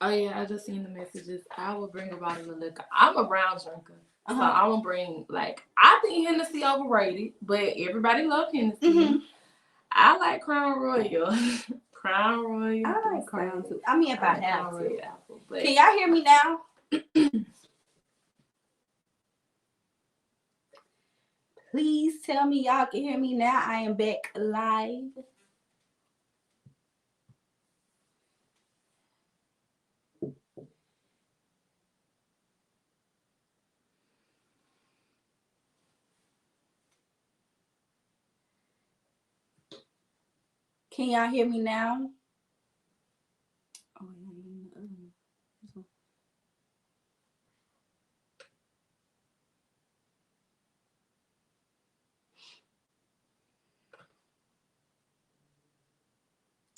Oh yeah, I just seen the messages. I will bring a bottle of liquor. I'm a brown drinker. So I'm gonna bring, like, I think Hennessy overrated, but everybody love Hennessy. I like Crown Royal. Crown Royal. I like Crown too. I mean, if I have to. Apple, but can y'all hear me now? Please tell me y'all can hear me now. I am back live. Can y'all hear me now?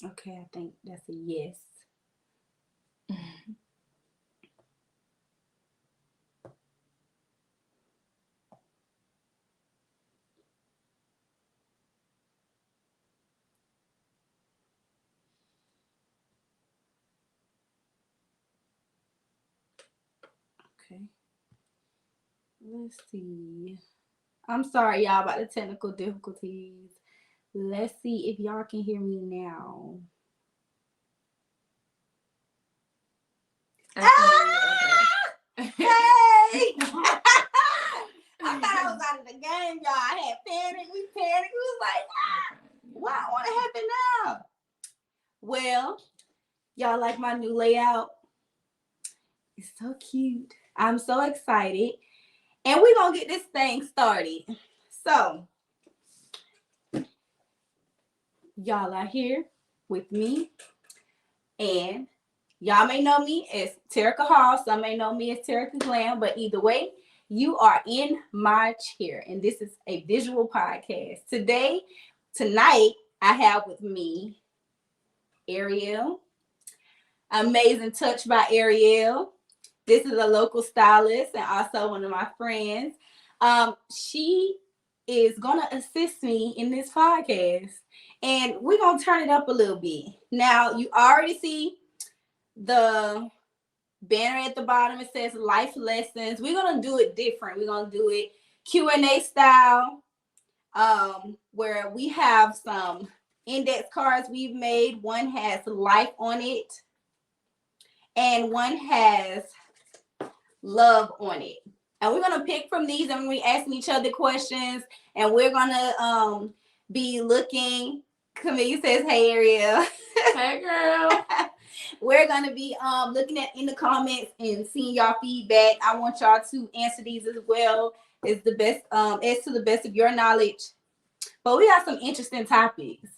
Okay, I think that's a yes. Okay. Let's see. I'm sorry, y'all, about the technical difficulties. Let's see if y'all can hear me now. Hey! I thought I was out of the game, y'all. I had panic. We panicked. We was like, why want to happen now? Well, y'all like my new layout? It's so cute. I'm so excited. And we're going to get this thing started. So, y'all are here with me. And y'all may know me as Terica Hall. Some may know me as Terica Glam. But either way, you are in my chair. And this is a visual podcast. Tonight, I have with me Ariel. Amazing Touch by Ariel. This is a local stylist and also one of my friends. She is going to assist me in this podcast. And we're going to turn it up a little bit. Now, you already see the banner at the bottom. It says life lessons. We're going to do it different. We're going to do it Q&A style, where we have some index cards we've made. One has life on it, and one has love on it. And we're going to pick from these, and we're asking each other questions, and we're going to be looking. Camille says, hey, Ariel. Hey, girl. We're going to be looking at in the comments and seeing y'all feedback. I want y'all to answer these as well as the best, as to the best of your knowledge. But we got some interesting topics.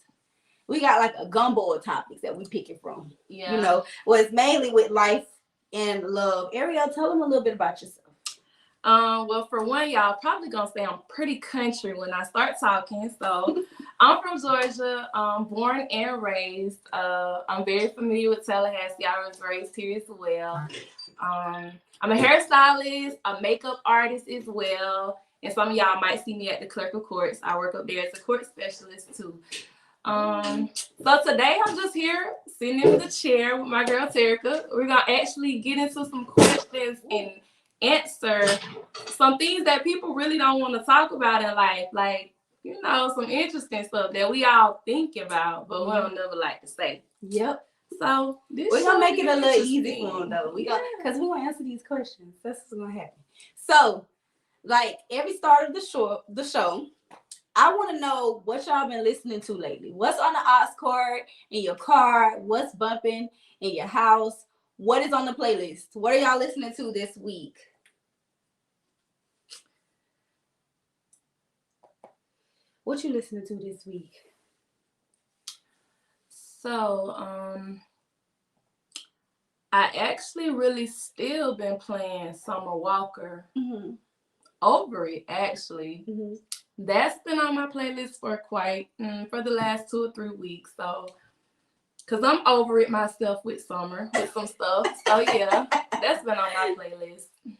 We got like a gumbo of topics that we picking from. Yeah. You know, well, it's mainly with life and love. Ariel, tell them a little bit about yourself. Well, for one, y'all probably gonna say I'm pretty country when I start talking. So I'm from Georgia, born and raised. I'm very familiar with Tallahassee. I was raised here as well. I'm a hairstylist, a makeup artist as well. And some of y'all might see me at the clerk of courts. I work up there as a court specialist too. So today I'm just here sitting in the chair with my girl Terica. We're gonna actually get into some questions and answer some things that people really don't want to talk about in life, like, you know, some interesting stuff that we all think about, but we don't never like to say. Yep. So we're gonna make it a little easy for them, though. Because we're gonna answer these questions. That's what's gonna happen. So, like every start of the show, I want to know what y'all been listening to lately. What's on the aux cord in your car? What's bumping in your house? What is on the playlist? What are y'all listening to this week? What you listening to this week? So, I actually really still been playing Summer Walker. Mm-hmm. Over it, actually. Mm-hmm. That's been on my playlist for for the last 2 or 3 weeks. So, because I'm over it myself with summer, with some stuff. So, yeah, that's been on my playlist. No.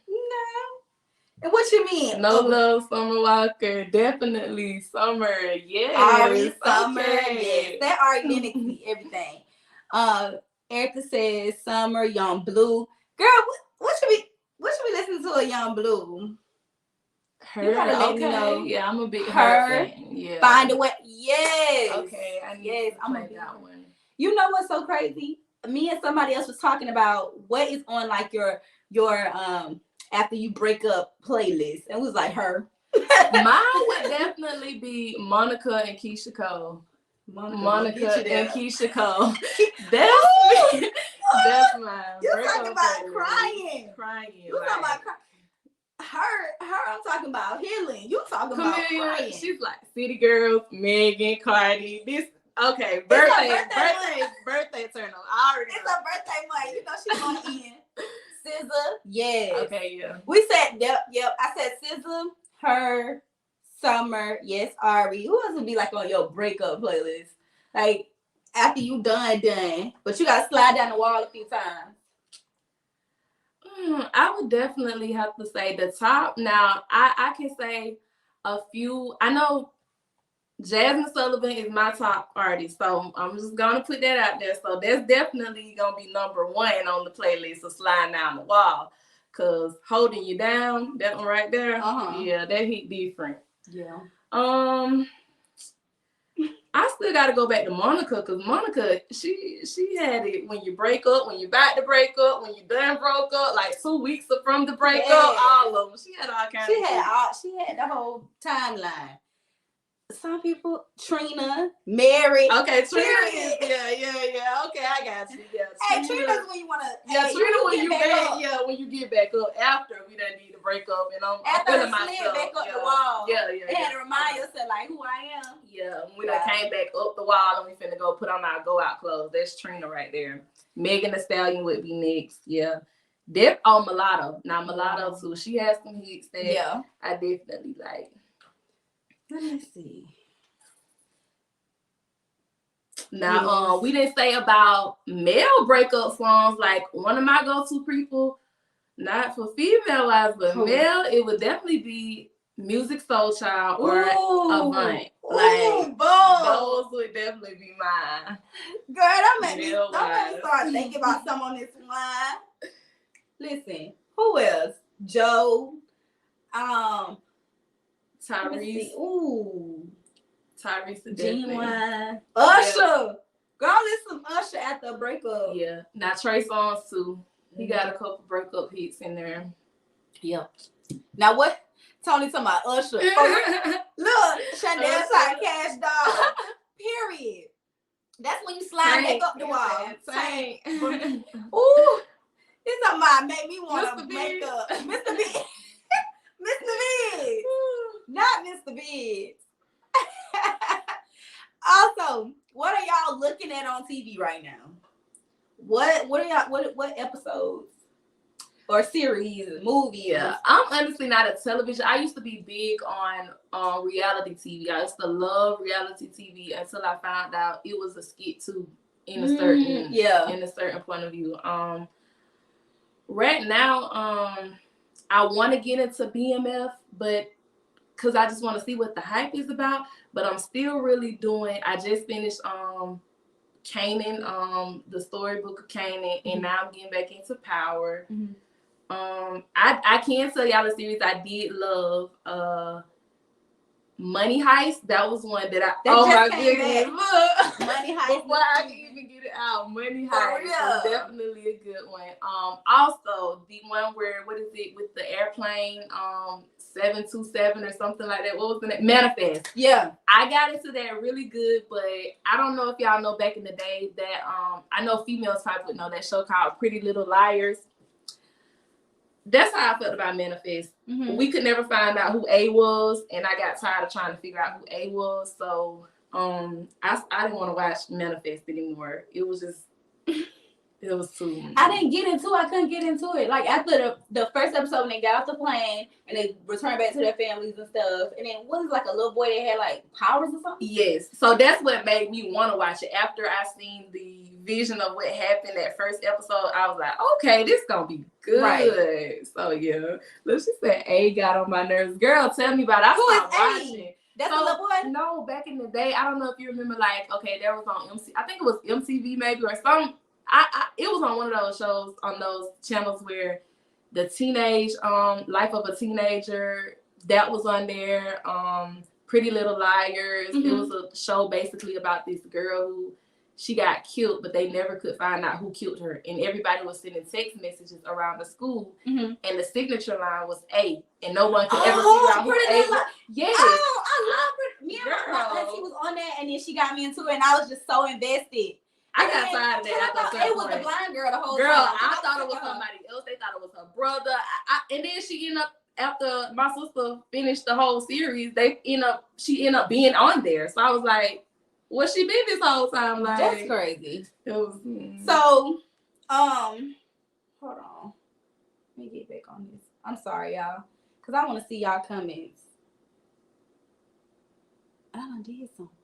And what you mean? No Love, Summer Walker. Definitely Summer. Yeah. Ari, Summer. Yes. That Ari mimics everything. Erica says Summer, Young Blue. Girl, what should we listen to a Young Blue? Her, You gotta let okay. me know. Yeah, I'm a big Her fan. Yeah. Find a Way. Yes. Okay, I need to play that one. You know what's so crazy? Me and somebody else was talking about what is on like your after you break up playlist, and it was like her. Mine would definitely be Monica and Keisha Cole. Monica and Keisha Cole. That's mine. You're talking about crying. You're talking about crying. Her, I'm talking about healing. You talking about crying. She's like City Girls, Megan, Cardi. This okay, birthday turn on. I already know. It's her birthday month. You know she's going in. SZA, yes. Okay, yeah. We said yep. I said SZA, her, Summer, yes, Ari. Who else would be like on your breakup playlist? Like after you done, but you gotta slide down the wall a few times. I would definitely have to say the top. Now, I can say a few. I know Jasmine Sullivan is my top artist, so I'm just gonna put that out there. So that's definitely gonna be number one on the playlist of Sliding Down the Wall. Cause Holding You Down, that one right there, yeah, that hit different. Yeah. I still gotta go back to Monica, because Monica, she had it when you break up, when you about to break up, when you done broke up, like 2 weeks from the breakup, all of them. She had all kinds She had the whole timeline. Some people, Trina, Mary. Okay, Trina is, yeah. Okay, I got you. Yeah, hey, Trina's when you wanna. Yeah, Trina when you back. Yeah, when you get back up after we done need to break up, and I'm feeling myself. Back up the wall. Yeah. They had to remind yourself like who I am. Yeah, we done came back up the wall and we finna go put on our go out clothes. That's Trina right there. Megan Thee Stallion would be next. Yeah. Mulatto. Now Mulatto too. She has some hits that I definitely like. Let me see. Now, we didn't say about male breakup songs. Like one of my go-to people, not for female wise, but male, it would definitely be Music Soul Child or Avant. Like those would definitely be mine. Girl, don't make me start thinking about someone on this line. Listen, who else? Joe. Tyrese. Tyrese, Genuine. Usher. Girl, listen to Usher after a breakup. Yeah. Now Trey Songz too. He got a couple breakup hits in there. Yep. Now what? Tony talking about Usher. Look, Chanel like Cash Doll. Period. That's when you slide back up the wall. Same. Ooh. This talking about make me want to make up. Mr. Biggs. Mr. Biggs. Not Mr. Biggs. Also, what are y'all looking at on TV right now? What are y'all what episodes or series, movies? Yeah, I'm honestly not a television. I used to be big on reality TV. I used to love reality TV until I found out it was a skit too in a certain point of view. Right now, I want to get into BMF, but because I just want to see what the hype is about. But I'm still really doing. I just finished Kanan, the storybook of Kanan, and now I'm getting back into Power. I can tell y'all a series I did love. Money Heist. That was one that my goodness, look. Money Heist. Before I can even get it out, Money Heist was definitely a good one. Also the one where what is it with the airplane? 727 or something like that. What was the name? Manifest. Yeah. I got into that really good, but I don't know if y'all know back in the day that I know females type would know that show called Pretty Little Liars. That's how I felt about Manifest. We could never find out who A was, and I got tired of trying to figure out who A was. So I didn't want to watch Manifest anymore. It was just it was too. I didn't get into it. I couldn't get into it. Like after the first episode when they got off the plane and they returned back to their families and stuff, and then what was like a little boy that had like powers or something? Yes. So that's what made me want to watch it. After I seen the vision of what happened that first episode, I was like, okay, this gonna be good. Right. So yeah. Look, she said A got on my nerves. Girl, tell me about it. Who is watching. That's a little boy? No, back in the day, I don't know if you remember, like, okay, there was on MC, I think it was MTV maybe or some. it was on one of those shows on those channels where the teenage life of a teenager, that was on there. Pretty Little Liars. It was a show basically about this girl who she got killed, but they never could find out who killed her. And everybody was sending text messages around the school, and the signature line was A, and no one could ever figure out who A was. Yes. Oh, I love it. Me and my auntie was on that, and then she got me into it, and I was just so invested. I got tired of that. It was the blind girl the whole time. I thought it was somebody else. They thought it was her brother. And then she ended up, after my sister finished the whole series, she ended up being on there. So I was like, what's she been this whole time? Like, that's crazy. It was, So, hold on. Let me get back on this. I'm sorry, y'all, because I want to see y'all comments. I done did something.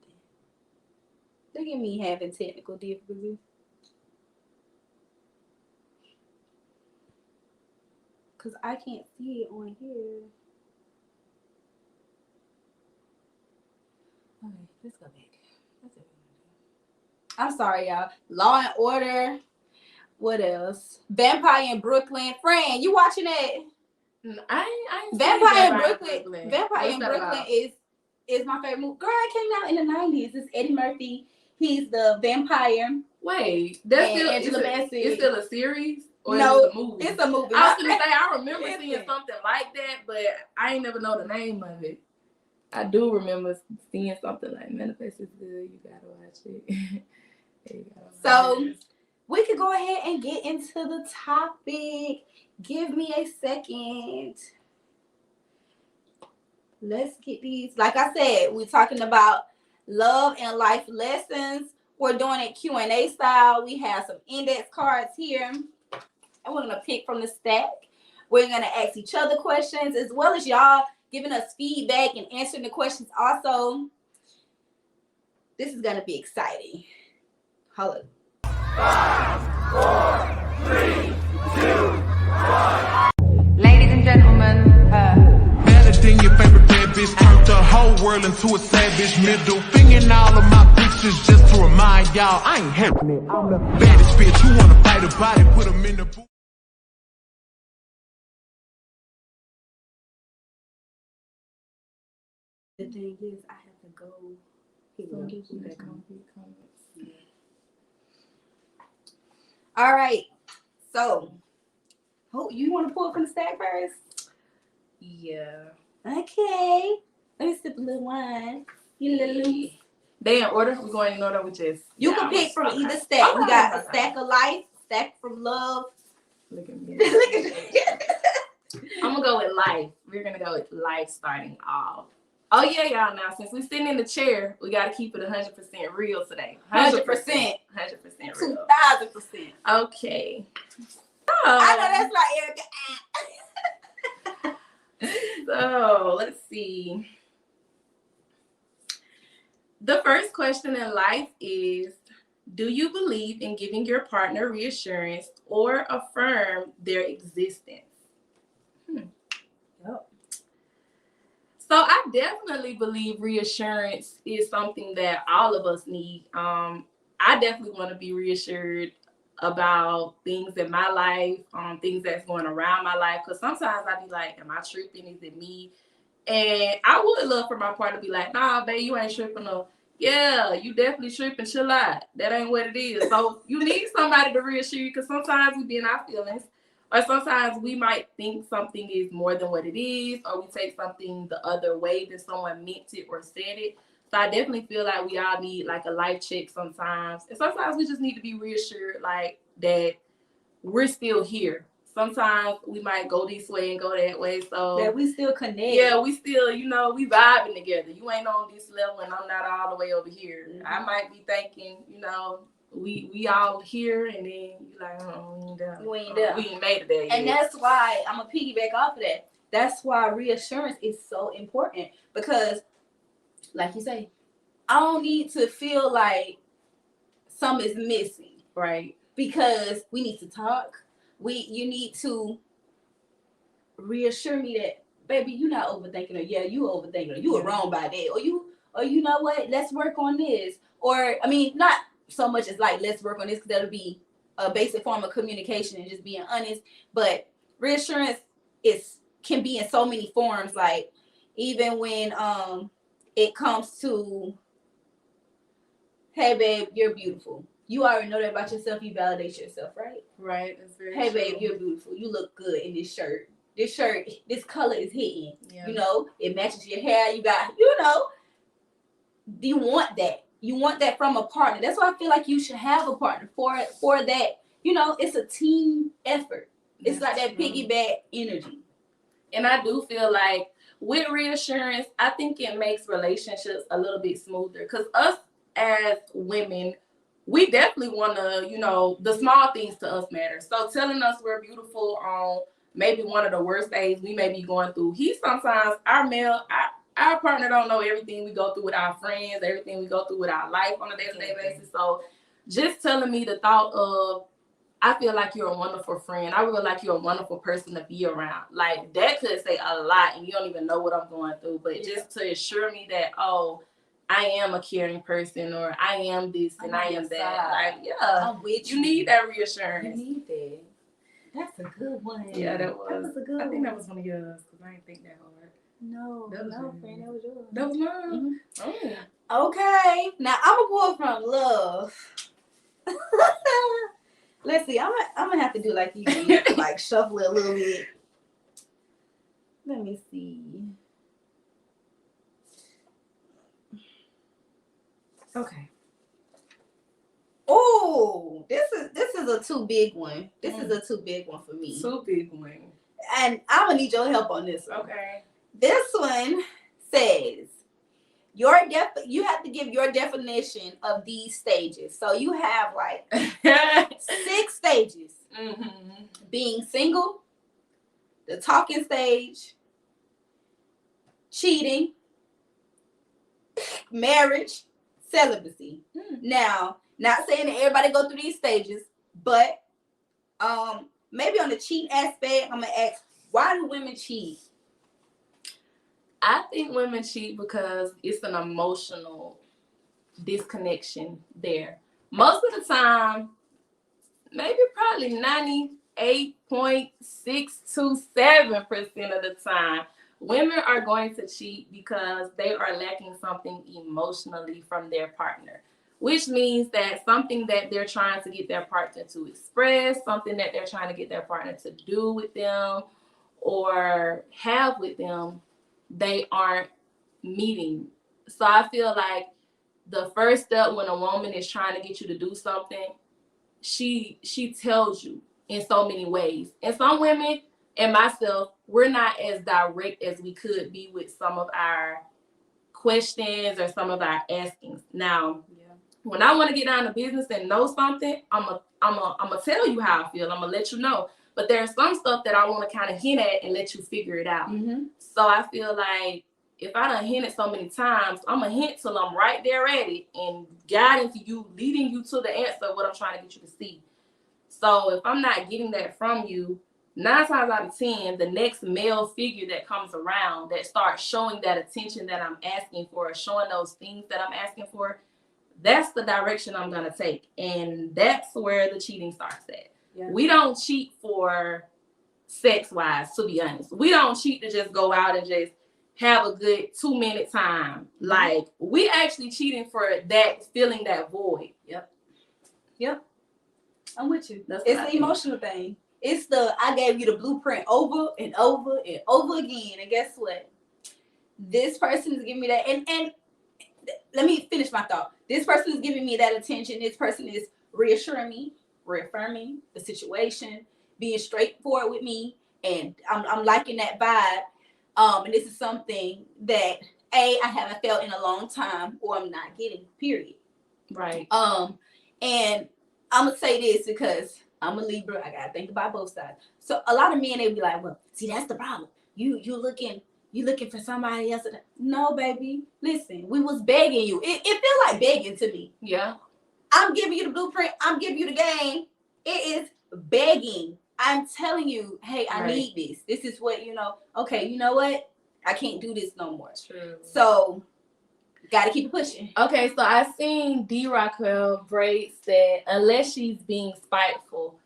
Look at me having technical difficulties. Because I can't see it on here. Okay, let's go back. That's it. I'm sorry, y'all. Law and Order. What else? Vampire in Brooklyn. Fran, you watching that? I Vampire in Brooklyn. Vampire in Brooklyn is my favorite movie. Girl, it came out in the 90s. It's Eddie Murphy. He's the vampire. Wait, that's still Angela Bassett. It's still a series? Or no, it's a movie? It's a movie. I was gonna say I remember seeing something like that, but I ain't never know the name of it. I do remember seeing something like Manifest is Good. You gotta watch it. So we could go ahead and get into the topic. Give me a second. Let's get these. Like I said, we're talking about love and life lessons. We're doing it Q&A style. We have some index cards here, and we're gonna pick from the stack. We're gonna ask each other questions, as well as y'all giving us feedback and answering the questions also. This is gonna be exciting. Hold up. 5, 4, 3, 2, 1. Ladies and gentlemen, better than your favorite bad bitch. Turned the whole world into a savage. Middle finger in all of my pictures just to remind y'all I ain't having it. I'm the baddest bitch. Who wanna fight about it? Put them in the boot. The thing is, I have to go. All right. So, you want to pull from the stack first? Yeah. Okay. Let me sip a little wine. You little. They in order? We're going in order with just. You can pick from either stack. Okay. We got a stack of life, stack from love. Look at me. I'm gonna go with life. We're gonna go with life starting off. Oh yeah, y'all. Now since we're sitting in the chair, we gotta keep it 100% real today. 100%. 100% real. 2,000%. Okay. I know that's like Erica. So let's see. The first question in life is, do you believe in giving your partner reassurance or affirm their existence? Yep. So I definitely believe reassurance is something that all of us need. I definitely want to be reassured about things in my life, things that's going around my life. Because sometimes I be like, am I tripping? Is it me? And I would love for my partner to be like, nah, babe, you ain't tripping. No. Yeah, you definitely tripping. Chill out. That ain't what it is. So you need somebody to reassure you, because sometimes we be in our feelings. Or sometimes we might think something is more than what it is, or we take something the other way than someone meant it or said it. So I definitely feel like we all need like a life check sometimes. And sometimes we just need to be reassured like that we're still here. Sometimes we might go this way and go that way. So that we still connect. Yeah, we still, we vibing together. You ain't on this level and I'm not all the way over here. Mm-hmm. I might be thinking, we all here, and then you like, we ain't there. We ain't made it there yet. And that's why I'm gonna piggyback off of that. That's why reassurance is so important, because, like you say, I don't need to feel like something's missing, right? Because we need to talk. You need to reassure me that, baby, you're not overthinking, or yeah, you overthinking, or you were wrong by that, or you know what? Let's work on this, or I mean, not so much as like let's work on this, because that'll be a basic form of communication and just being honest. But reassurance can be in so many forms. Like even when it comes to, hey babe, you're beautiful. You already know that about yourself. You validate yourself, right? Right. That's very Hey true. babe, you're beautiful. You look good in this shirt. This color is hitting. Yeah. You know, it matches your hair. You got, you know, you want that. You want that from a partner. That's why I feel like you should have a partner for that. You know, it's a team effort. It's That's like that true. piggyback energy. And I do feel like with reassurance, I think it makes relationships a little bit smoother. Because us as women, we definitely want to, you know, the small things to us matter. So telling us we're beautiful on maybe one of the worst days we may be going through. Sometimes, our partner don't know everything we go through with our friends, everything we go through with our life on a day-to-day basis. So just telling me the thought of, I feel like you're a wonderful friend. I feel like you're a wonderful person to be around. Like, that could say a lot, and you don't even know what I'm going through. But just to assure me that, oh, I am a caring person, or I am this and I am that. Like, yeah, I'm with you. You need that reassurance. You need that. That's a good one. Yeah, that was. That was a good one. I think that was one of yours because I didn't think that hard. No, That was yours. friend, that was yours. That was mine. Mm-hmm. Oh. Okay, now I'm a boy from love. Let's see. I'm gonna have to do like you did, like shuffle it a little bit. Let me see. Okay. Oh, this is a too big one. This is a too big one for me. Too big one. And I'm gonna need your help on this one. Okay. This one says you have to give your definition of these stages. So you have like 6 stages. Mm-hmm. Being single, the talking stage, cheating, marriage, celibacy. Now, not saying that everybody go through these stages, but maybe on the cheating aspect, I'm gonna ask, why do women cheat? I think women cheat because it's an emotional disconnection there. Most of the time, maybe probably 98.627% of the time, women are going to cheat because they are lacking something emotionally from their partner, which means that something that they're trying to get their partner to express, something that they're trying to get their partner to do with them or have with them, they aren't meeting. So I feel like the first step when a woman is trying to get you to do something, she tells you in so many ways. And some women and myself, we're not as direct as we could be with some of our questions or some of our askings. Now, when I want to get down to business and know something, I'm a tell you how I feel. I'm gonna let you know. But there's some stuff that I want to kind of hint at and let you figure it out. Mm-hmm. So I feel like if I done hinted so many times, I'm gonna hint till I'm right there at it and guiding to you, leading you to the answer of what I'm trying to get you to see. So if I'm not getting that from you, 9 times out of 10, the next male figure that comes around that starts showing that attention that I'm asking for, or showing those things that I'm asking for, that's the direction I'm gonna take. And that's where the cheating starts at. Yeah. We don't cheat for sex-wise, to be honest. We don't cheat to just go out and just have a good 2-minute time. Mm-hmm. Like, we actually cheating for that, filling that void. Yep. I'm with you. It's the emotional thing. It's I gave you the blueprint over and over and over again. And guess what? This person is giving me that. And let me finish my thought. This person is giving me that attention. This person is reassuring me, reaffirming the situation, being straightforward with me. And I'm liking that vibe. And this is something that, I haven't felt in a long time, or I'm not getting, period. Right. And I'm going to say this because I'm a Libra. I got to think about both sides. So a lot of men, they be like, well, see, that's the problem. You looking for somebody else. No, baby. Listen, we was begging you. It feel like begging to me. Yeah. I'm giving you the blueprint. I'm giving you the game. It is begging. I'm telling you, hey, I need this. This is what, okay, you know what? I can't do this no more. True. So Gotta keep it pushing. Okay, so I seen D. Rockwell breaks that unless she's being spiteful.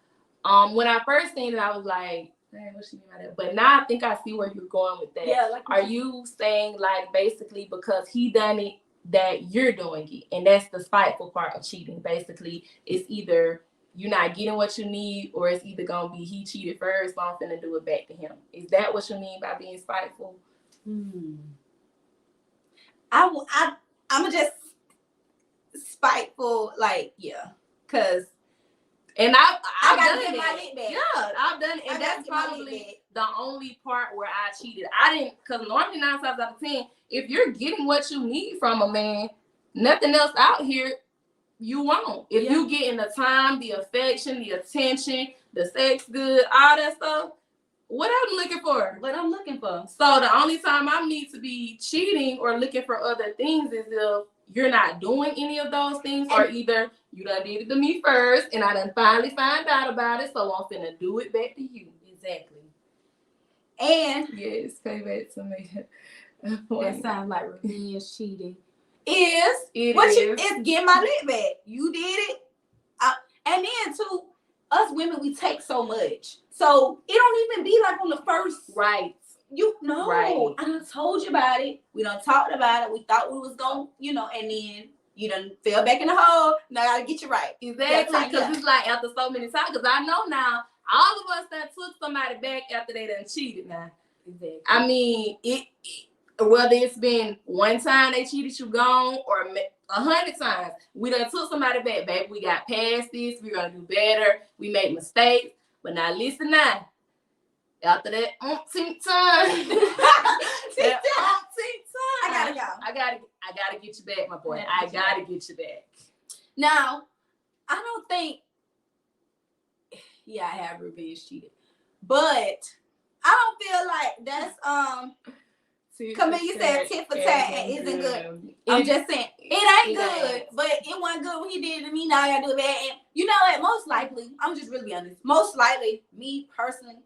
When I first seen it, I was like, "Man, what she mean by that?" But now I think I see where you're going with that. Yeah, like Are you saying like basically because he done it that you're doing it, and that's the spiteful part of cheating? Basically, it's either you're not getting what you need, or it's either gonna be he cheated first, so I'm finna do it back to him. Is that what you mean by being spiteful? I'm just spiteful, like, yeah, cause and I've gotta done get it. my lick back. Yeah, I've done it, and that's probably the only part where I cheated. I didn't, because normally 9 times out of 10, if you're getting what you need from a man, nothing else out here you won't. If you getting the time, the affection, the attention, the sex good, all that stuff, what I'm looking for. What I'm looking for. So the only time I need to be cheating or looking for other things is if you're not doing any of those things, or either you done did it to me first and I done finally find out about it, so I'm finna do it back to you. Exactly. And yes, payback to me. That sounds like revenge cheating. It's getting my lick back. You did it. And then too, us women, we take so much. So it don't even be like on the first. Right. You know. Right. I done told you about it. We done talked about it. We thought we was going, and then you done fell back in the hole. Now I gotta get you right. Exactly. Because it's like after so many times, because I know now, all of us that took somebody back after they done cheated now. Exactly. I mean, whether it's been one time they cheated you gone or 100 times, we done took somebody back, baby. We got past this. We're gonna do better. We make mistakes, but now listen now. After that umpteenth time, I gotta get you back, my boy. I gotta get you back. Now, I don't think. Yeah, I have revenge cheated, but I don't feel like that's Camille said tit for tat and isn't good. I'm just saying it ain't good, but it wasn't good when he did it to me. Now I gotta do it back. And you know what? Most likely, I'm just really honest. Most likely, me personally,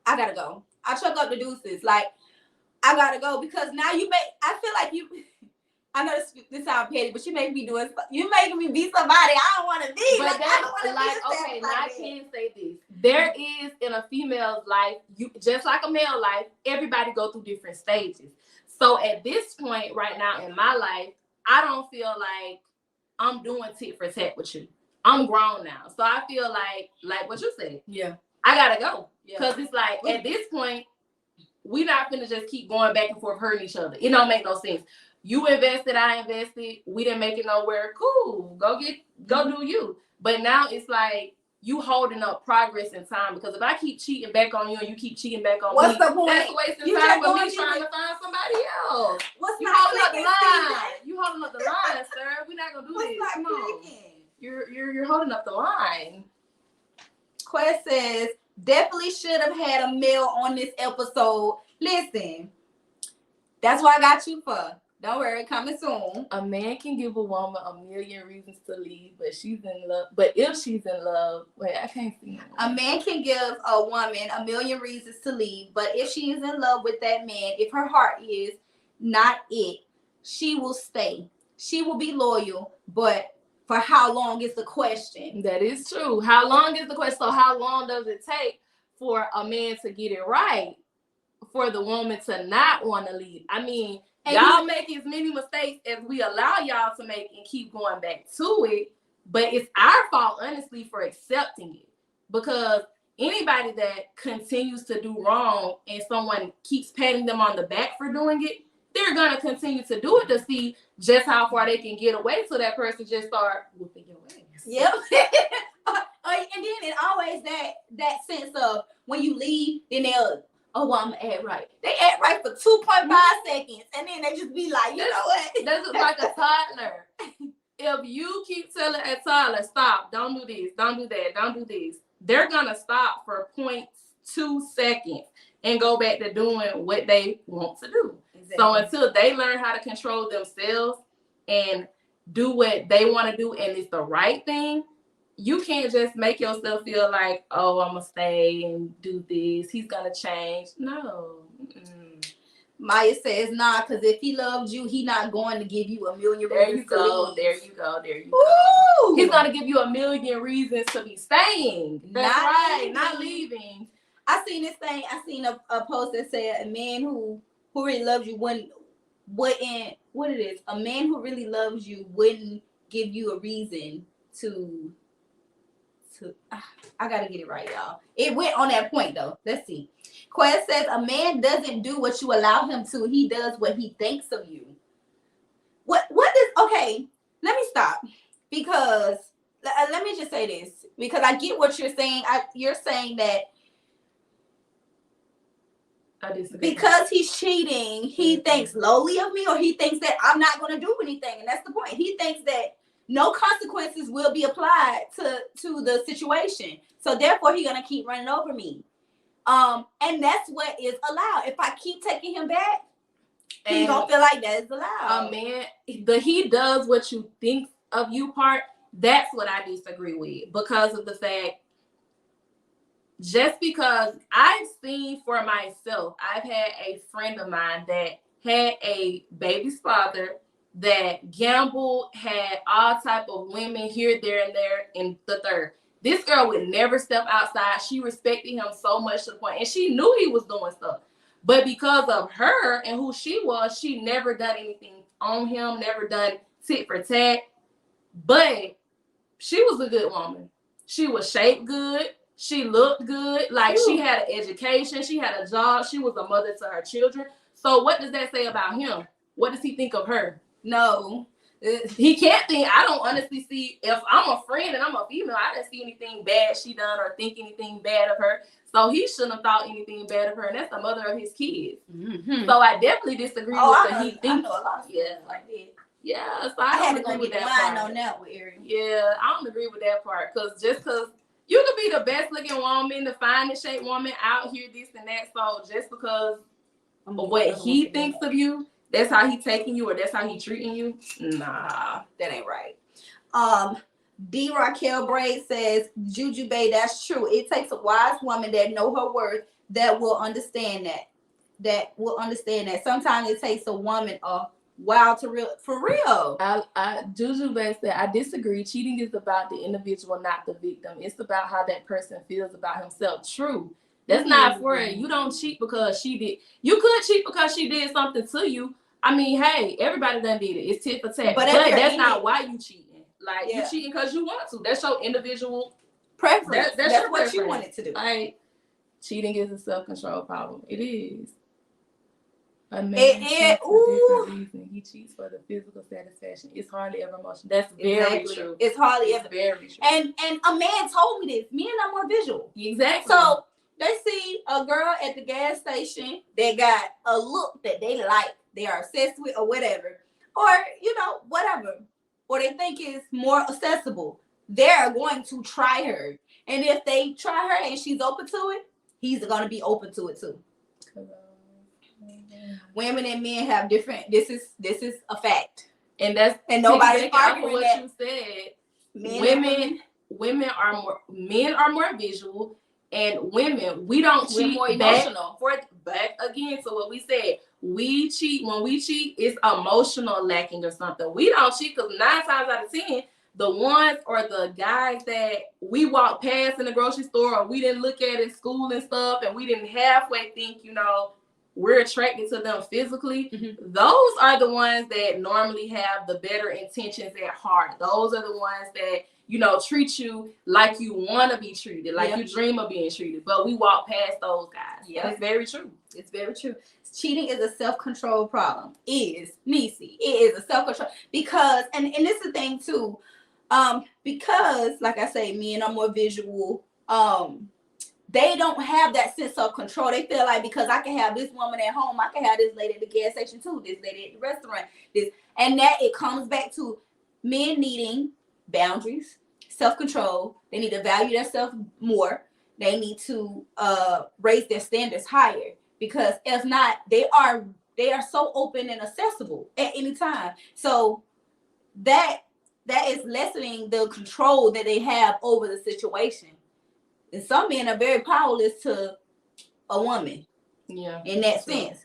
I gotta go. I chuck up the deuces. Like I gotta go because now I feel like you. I know this sounds petty, but you making me be somebody I don't want to be. But now I can say this. There is in a female's life, just like a male life, everybody go through different stages. So at this point right now in my life, I don't feel like I'm doing tit for tat with you. I'm grown now. So I feel like what you said. Yeah. I gotta go. Because it's like at this point, we not finna just keep going back and forth hurting each other. It don't make no sense. You invested, I invested. We didn't make it nowhere. Cool. Go do you. But now it's like you holding up progress in time, because if I keep cheating back on you and you keep cheating back on me, what's the point? That's wasting time with me trying to find somebody else. What's you holding up the line? You holding up the line, sir. We're not gonna do this. Come on. You're holding up the line. Quest says definitely should have had a male on this episode. Listen, that's what I got you for. Don't worry, coming soon. A man can give a woman a million reasons to leave, but she's in love. But if she's in love, wait, I can't see him. A man can give a woman a million reasons to leave, but if she is in love with that man, if her heart is not it, she will stay. She will be loyal, but for how long is the question? That is true. How long is the question? So how long does it take for a man to get it right, for the woman to not want to leave? I mean, and y'all make as many mistakes as we allow y'all to make and keep going back to it. But it's our fault, honestly, for accepting it. Because anybody that continues to do wrong and someone keeps patting them on the back for doing it, they're going to continue to do it to see just how far they can get away, so that person just start whooping your ass. Yep. And then it always that sense of when you leave, then they'll, oh, I'm gonna act right. They act right for 2.5 seconds, and then they just be like, you know what? That's just like a toddler. If you keep telling a toddler, stop, don't do this, don't do that, don't do this, they're gonna stop for 0.2 seconds and go back to doing what they want to do. Exactly. So until they learn how to control themselves and do what they want to do, and it's the right thing, you can't just make yourself feel like, oh, I'm going to stay and do this. He's going to change. No. Maya says, nah, because if he loves you, he not going to give you a million There reasons you go. to leave. There you go. There you Ooh. go. He's gonna give you a million reasons to be staying. That's Not right. leaving. Not leaving. I seen this thing. I seen a post that said a man who really loves you wouldn't what it is. A man who really loves you wouldn't give you a reason to. I gotta get it right, y'all. It went on that point though. Let's see. Quest says a man doesn't do what you allow him to. He does what he thinks of you. What is okay? Let me stop because let me just say this because I get what you're saying. You're saying that I disagree. because he's cheating, he thinks lowly of me, or he thinks that I'm not going to do anything, and that's the point. He thinks that no consequences will be applied to the situation, so therefore he's gonna keep running over me. And that's what is allowed. If I keep taking him back, he's gonna feel like that is allowed. Man, the he does what you think of you part. That's what I disagree with because of the fact. Just because I've seen for myself, I've had a friend of mine that had a baby's father that gambled, had all type of women here, there, and there, and the third. This girl would never step outside. She respected him so much to the point, and she knew he was doing stuff. But because of her and who she was, she never done anything on him, never done tit for tat. But she was a good woman. She was shaped good. She looked good. Like she had an education. She had a job. She was a mother to her children. So what does that say about him? What does he think of her? No. He can't think. I don't honestly see, if I'm a friend and I'm a female, I didn't see anything bad she done or think anything bad of her. So he shouldn't have thought anything bad of her. And that's the mother of his kids. Mm-hmm. So I definitely disagree with what he thinks. I know a lot of like that. Yeah, so I had to agree go with get that mine part. on that with Ariel. Yeah, I don't agree with that part. Because you could be the best looking woman, the finest shaped woman out here, this and that. So just because of what he thinks of you, that's how he taking you or that's how he treating you. Nah, that ain't right. D. Raquel Braid says, Juju Bay, that's true. It takes a wise woman that know her worth that will understand that. Sometimes it takes a woman a while to for real. Juju Bay said, I disagree. Cheating is about the individual, not the victim. It's about how that person feels about himself. True. That's not for it. You don't cheat because she did. You could cheat because she did something to you. I mean, hey, everybody done did it. It's tit for tat. But that's not why you cheating. Like, you cheating because you want to. That's your individual preference. That's your what preference. You wanted to do. Like, cheating is a self-control problem. It is. A man cheats for different reason. He cheats for the physical satisfaction. It's hardly ever emotional. That's very true. It's hardly ever very true. And a man told me this. Me and I'm more visual. Exactly. So they see a girl at the gas station that got a look that they like, they are obsessed with, or whatever, or whatever, or they think is more accessible. They're going to try her, and if they try her and she's open to it, he's going to be open to it too. Women and men have different. This is a fact, and nobody's arguing what that. You said. Women are more. Men are more visual. And women, we don't cheat. More emotional. Back again to what we said. We cheat. When we cheat, it's emotional lacking or something. We don't cheat because 9 times out of 10, the ones or the guys that we walked past in the grocery store or we didn't look at in school and stuff, and we didn't halfway think, we're attracted to them physically. Mm-hmm. Those are the ones that normally have the better intentions at heart. Those are the ones that treat you like you want to be treated, like you dream of being treated. But we walk past those guys. Yeah, it's very true. It's very true. Cheating is a self-control problem. Nisi. It is a self-control because, and this is the thing too, because like I say, men are more visual. They don't have that sense of control. They feel like because I can have this woman at home, I can have this lady at the gas station too, this lady at the restaurant, and that it comes back to men needing boundaries, self-control. They need to value themselves more. They need to raise their standards higher, because if not, they are so open and accessible at any time. So that is lessening the control that they have over the situation. And some men are very powerless to a woman. Yeah. In that sense.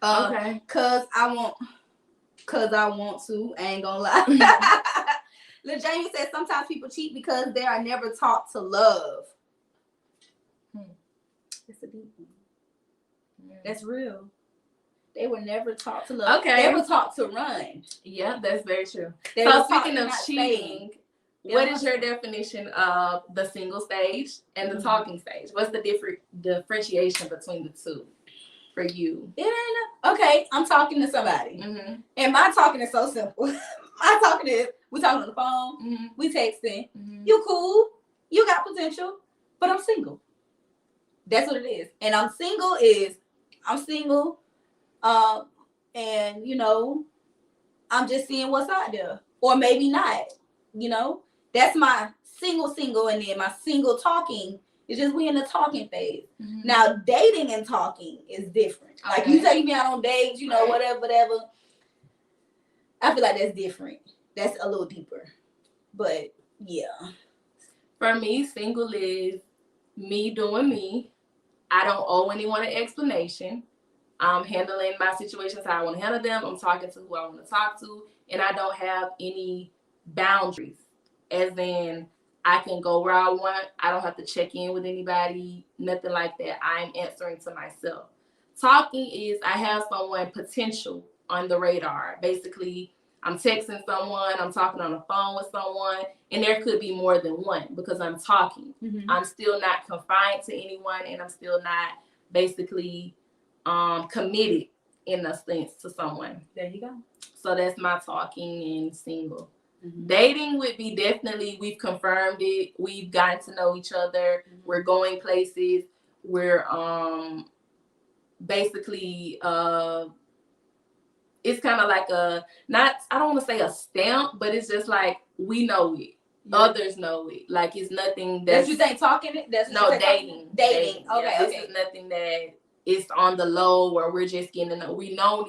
Okay. Cause I want to. I ain't gonna lie. Lil Jamie said sometimes people cheat because they are never taught to love. That's a deep one. That's real. They were never taught to love. Okay. They were taught to run. Yeah, that's very true. They So were speaking taught of to not cheating, stay. what is your definition of the single stage and the talking stage? What's the differentiation between the two for you? It ain't okay. I'm talking to somebody, Mm-hmm. and my talking is so simple. My talking is we talking on the phone, Mm-hmm. we texting. Mm-hmm. You cool, you got potential, but I'm single. That's what it is. And I'm single, and you know, I'm just seeing what's out there, or maybe not. You know, that's my single, and then my single talking is just we in the talking phase. Mm-hmm. Now, dating and talking is different. Like you take me out on dates, you know, whatever. I feel like that's different. That's a little deeper. But yeah. For me, single is me doing me. I don't owe anyone an explanation. I'm handling my situations how I want to handle them. I'm talking to who I want to talk to. And I don't have any boundaries. As in, I can go where I want. I don't have to check in with anybody. Nothing like that. I'm answering to myself. Talking is I have someone potential on the radar. Basically, I'm texting someone. I'm talking on the phone with someone. And there could be more than one because I'm talking. Mm-hmm. I'm still not confined to anyone. And I'm still not basically committed in a sense to someone. There you go. So that's my talking and single. Mm-hmm. Dating would be definitely, we've confirmed it. We've gotten to know each other. Mm-hmm. We're going places. We're basically it's kind of like I don't want to say a stamp, but it's just like we know it. Yeah. Others know it. Like it's nothing that's you think talking it? That's no dating. Dating. Okay. Yeah, this is nothing that is on the low where we're just getting to know. We know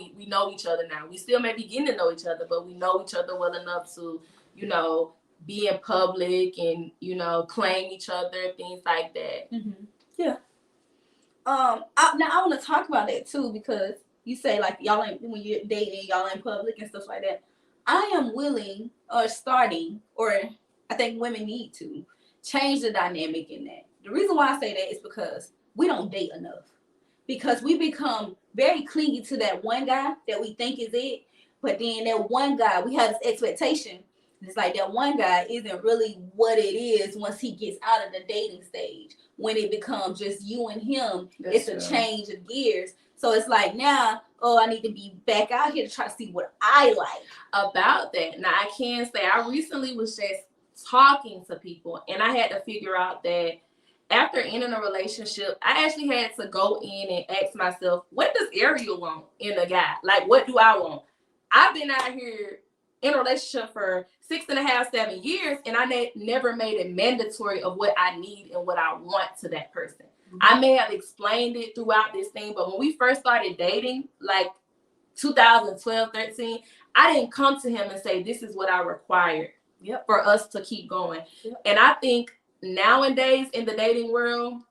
each other now. We still may be getting to know each other, but we know each other well enough to, you know, be in public and, you know, claim each other, things like that. Mm-hmm. Yeah. Now I want to talk about that too, because you say like y'all ain't, when you're dating, y'all in public and stuff like that. I am willing or I think women need to change the dynamic in that. The reason why I say that is because we don't date enough. Because we become very clingy to that one guy that we think is it. But then that one guy, we have this expectation. It's like that one guy isn't really what it is once he gets out of the dating stage. When it becomes just you and him, it's a change of gears. So it's like now, I need to be back out here to try to see what I like. About that. Now, I can say I recently was just talking to people, and I had to figure out that after ending a relationship, I actually had to go in and ask myself, what does Ariel want in a guy? Like, what do I want? I've been out here in a relationship for 6.5, 7 years, and I never made it mandatory of what I need and what I want to that person. Mm-hmm. I may have explained it throughout this thing, but when we first started dating, like 2012, 13, I didn't come to him and say, this is what I required for us to keep going. Yep. And I think nowadays in the dating world,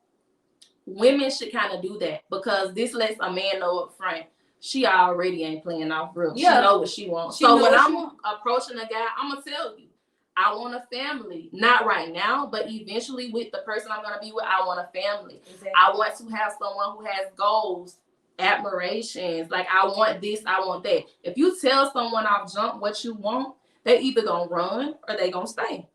women should kind of do that, because this lets a man know up front, she already ain't playing off real. Yeah. She know what she wants. So when I'm approaching a guy, I'm going to tell you, I want a family. Not right now, but eventually with the person I'm going to be with, I want a family. Exactly. I want to have someone who has goals, admirations. Like, I want this, I want that. If you tell someone off jump what you want, they either going to run or they going to stay.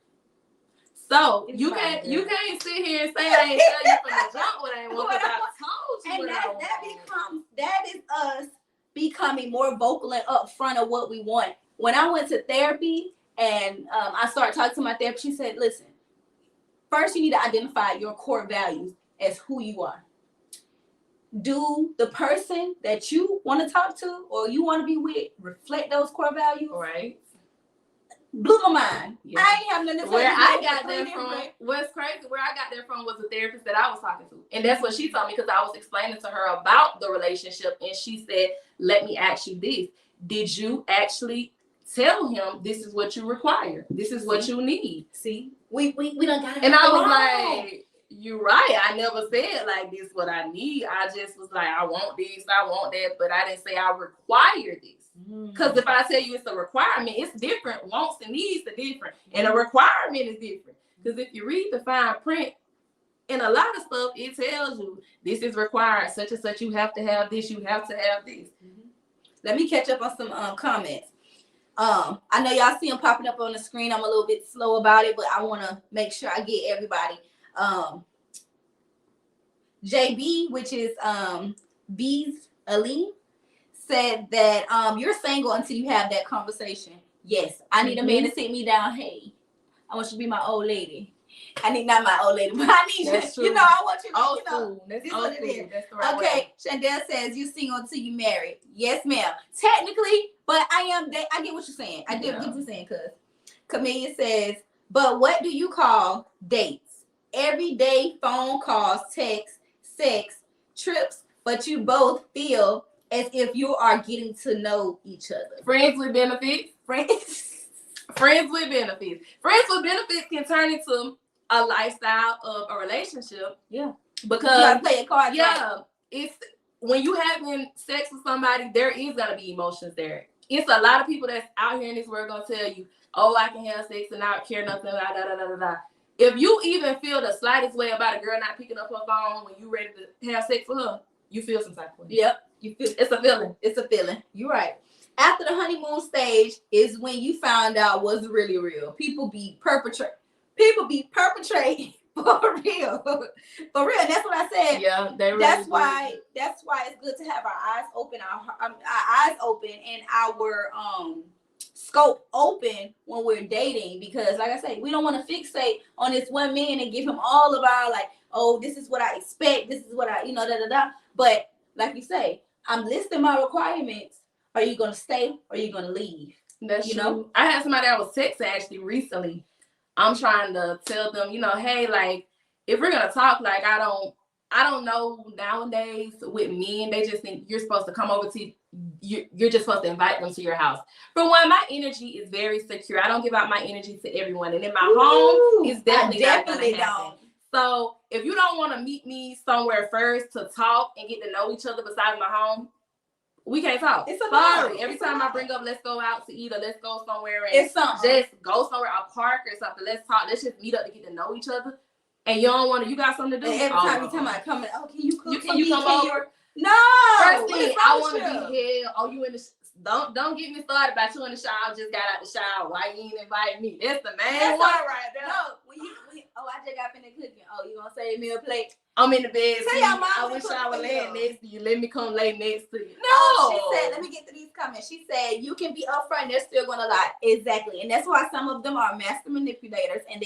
So you can't sit here and say I ain't tell you from the jump what I want, because I told you what I want. That is us becoming more vocal and upfront of what we want. When I went to therapy and I started talking to my therapist, she said, listen, first you need to identify your core values as who you are. Do the person that you want to talk to or you want to be with reflect those core values? Right. Blew my mind. Yeah. I ain't have nothing to say. Where I got that from, what's crazy, where I got that from was the therapist that I was talking to. And that's what she told me, because I was explaining to her about the relationship. And she said, let me ask you this. Did you actually tell him this is what you require? This is what you need? See? We don't got it. And I was like, you're right. I never said like this what I need. I just was like, I want this, I want that, but I didn't say I require this. Because if I tell you it's a requirement, it's different. Wants and needs are different, and a requirement is different. Because if you read the fine print, in a lot of stuff, it tells you this is required, such and such. You have to have this. You have to have this. Let me catch up on some comments. I know y'all see them popping up on the screen. I'm a little bit slow about it, but I want to make sure I get everybody. JB, which is Bees Ali, said that you're single until you have that conversation. Yes, I need a man to sit me down. Hey, I want you to be my old lady. I need not my old lady, but I need That's you. True. I want you to, old school. That's this old what it school. is. That's the right Okay, way. Chandel says you single until you married. Yes, ma'am. Technically, but I am. I get what you're saying. I get what you're saying, cuz. Camellia says, but what do you call dates? Everyday phone calls, texts, sex, trips, but you both feel as if you are getting to know each other. Friends with benefits. Friends with benefits. Friends with benefits can turn into a lifestyle of a relationship. Yeah. Because you gotta play a card. Yeah. It's when you having sex with somebody, there is gonna be emotions there. It's a lot of people that's out here in this world gonna tell you, oh, I can have sex and not care nothing. Da, da, da, da, da. If you even feel the slightest way about a girl not picking up her phone when you ready to have sex with her, you feel some type of way. Yep. You feel it's a feeling. It's a feeling. You're right. After the honeymoon stage is when you found out what's really real. People be perpetrating for real. For real. That's what I said. Yeah, they really that's why it's good to have our eyes open, our eyes open and our scope open when we're dating, because like I say, we don't want to fixate on this one man and give him all of our like, oh, this is what I expect, this is what I, da da da. But like you say, I'm listing my requirements. Are you gonna stay or are you gonna leave? That's true. I had somebody that was texting actually recently. I'm trying to tell them, hey, like if we're gonna talk, like I don't know nowadays with men, they just think you're supposed to come over to you're just supposed to invite them to your house. For one, my energy is very secure. I don't give out my energy to everyone, and in my home, it's definitely not gonna happen. So if you don't want to meet me somewhere first to talk and get to know each other besides my home, we can't talk. It's a sorry. Every time I bring up, let's go out to eat or let's go somewhere and it's just go somewhere, a park or something. Let's talk. Let's just meet up to get to know each other. And you don't want to. You got something to do. And every time you tell me coming, oh, can you cook? Can you come over? No. First thing, I want to be here. Oh, you in the? Don't get me started about you in the shower. Just got out the shower. Why you ain't invite me? That's the main one right there. No, I just got finished cooking. Oh, you gonna save me a plate? I'm in the bed. Tell your mom I wish I was laying next to you. Let me come lay next to you. No. She said, let me get to these comments. She said, you can be upfront. They're still gonna lie. Exactly, and that's why some of them are master manipulators, and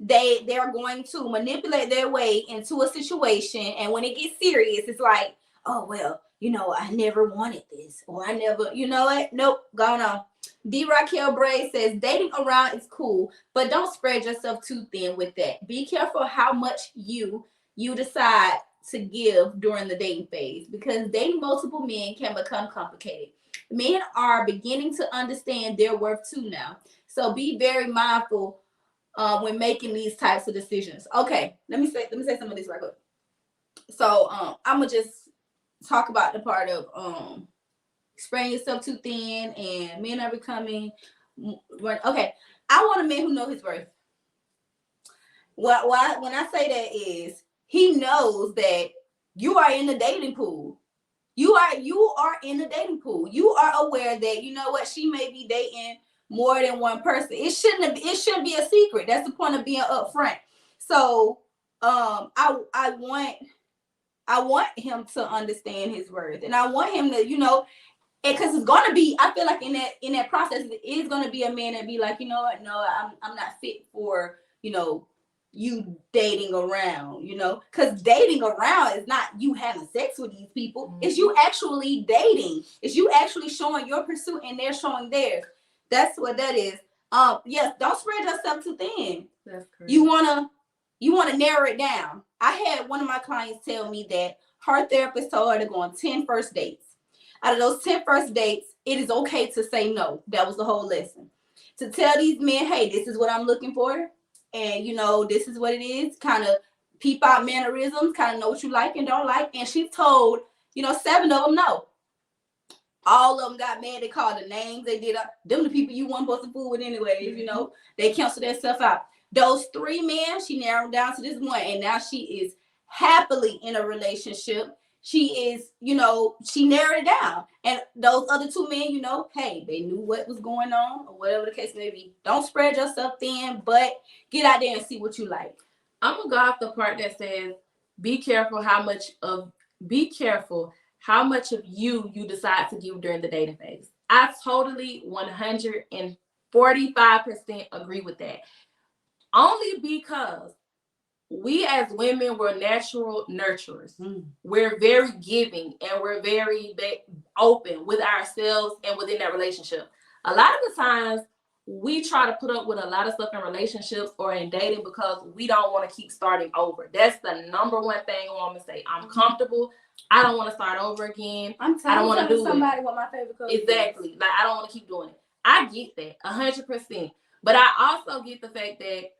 they're going to manipulate their way into a situation, and when it gets serious, it's like, oh well, I never wanted this, or I never, what? Nope, going on. D. Raquel Bray says, dating around is cool, but don't spread yourself too thin with that. Be careful how much you decide to give during the dating phase, because dating multiple men can become complicated. Men are beginning to understand their worth too now. So be very mindful when making these types of decisions. Okay, let me say some of this right quick. So I'm gonna just talk about the part of spreading yourself too thin and men are becoming okay. I want a man who knows his worth. When I say that is he knows that you are in the dating pool. You are in the dating pool. You are aware that what, she may be dating more than one person. It shouldn't be a secret. That's the point of being upfront. So I want him to understand his worth, and I want him to, because it's gonna be, I feel like in that process, it is gonna be a man that be like, what, no, I'm not fit for, you dating around, because dating around is not you having sex with these people. Mm-hmm. It's you actually dating. It's you actually showing your pursuit and they're showing theirs. That's what that is. Yes, don't spread yourself too thin. That's crazy. You wanna narrow it down. I had one of my clients tell me that her therapist told her to go on 10 first dates. Out of those 10 first dates, it is okay to say no. That was the whole lesson. To tell these men, hey, this is what I'm looking for. And, this is what it is. Kind of peep out mannerisms, kind of know what you like and don't like. And she told, 7 of them no. All of them got mad. They called the names. They did them the people you weren't supposed to fool with anyway. They canceled that stuff out. Those 3 men, she narrowed down to this one, and now she is happily in a relationship. She is, she narrowed it down. And those other 2 men, hey, they knew what was going on or whatever the case may be. Don't spread yourself thin, but get out there and see what you like. I'm gonna go off the part that says, be careful how much of you decide to give during the dating phase. I totally 145% agree with that. Only because we as women, we're natural nurturers. We're very giving and we're very open with ourselves and within that relationship. A lot of the times we try to put up with a lot of stuff in relationships or in dating because we don't want to keep starting over. That's the number one thing I want to say. I'm comfortable. I don't want to start over again. I don't want to do somebody what my favorite color exactly. Is. Like, I don't want to keep doing it. I get that 100%. But I also get the fact that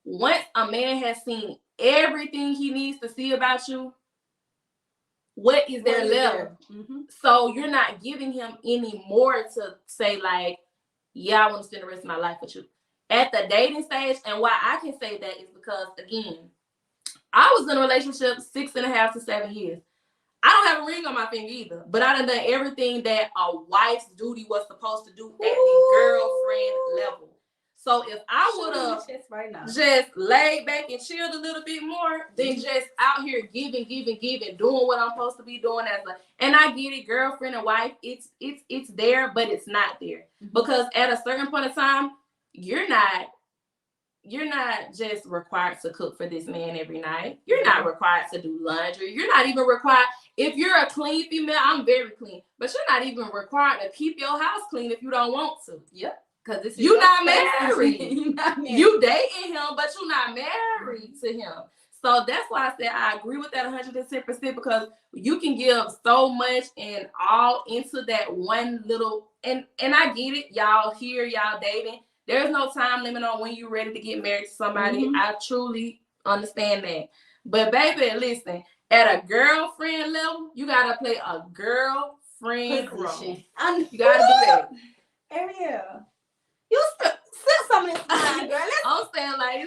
once a man has seen everything he needs to see about you, what is there left? So you're not giving him any more to say, like, yeah, I want to spend the rest of my life with you. At the dating stage, and why I can say that is because, again, I was in a relationship 6.5 to 7 years. I don't have a ring on my finger either, but I done everything that a wife's duty was supposed to do at the girlfriend level. So if I would have just laid back and chilled a little bit more than just out here giving, doing what I'm supposed to be doing and I get it, girlfriend and wife, it's there, but it's not there. Because at a certain point in time, you're not just required to cook for this man every night. You're not required to do laundry. You're not even required. If you're a clean female, I'm very clean, but you're not even required to keep your house clean if you don't want to. Yep. Because you're not married. You dating him, but you're not married to him. So that's why I said I agree with that 110% because you can give so much and all into that one little and I get it, y'all here, y'all dating. There's no time limit on when you're ready to get married to somebody. I truly understand that. But baby, listen, at a girlfriend level, you gotta play a girlfriend role. You gotta do that. Ariel. You sip some of this wine, girl. I'm saying like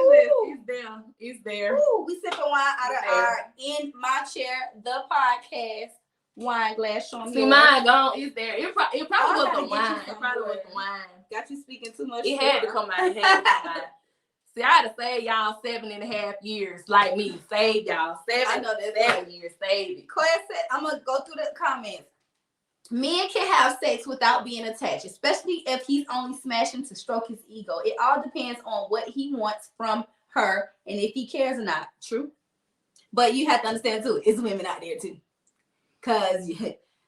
it's there. Ooh, we sipping wine out of our In My Chair, the podcast wine glass. Showing see mine gone. It's there. It probably was the wine. It probably was the wine. Got you speaking too much. It had to come out. See, I had to save y'all 7.5 years, like me. Save y'all 7 years. Save it. Claire said, I'm gonna go through the comments. Men can have sex without being attached, especially if he's only smashing to stroke his ego. It all depends on what he wants from her and if he cares or not. True. But you have to understand too, it's women out there too. Cause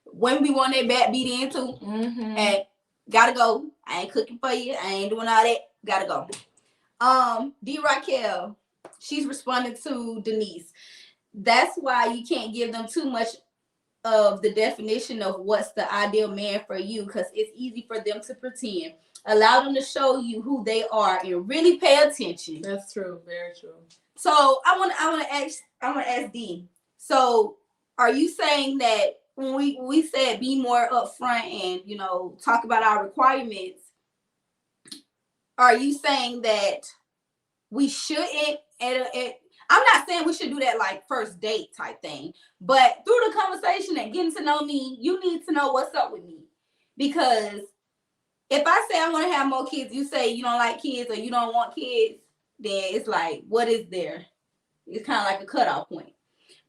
when we want that back beat in too, and gotta go. I ain't cooking for you. I ain't doing all that. Gotta go. D. Raquel, she's responding to Denise. That's why you can't give them too much of the definition of what's the ideal man for you, because it's easy for them to pretend. Allow them to show you who they are and really pay attention. That's true. Very true. So I want to ask D. So are you saying that when we said be more upfront and talk about our requirements, are you saying that we shouldn't I'm not saying we should do that like first date type thing, but through the conversation and getting to know me, you need to know what's up with me. Because if I say I want to have more kids, you say you don't like kids or you don't want kids, then it's like, what is there? It's kind of like a cutoff point.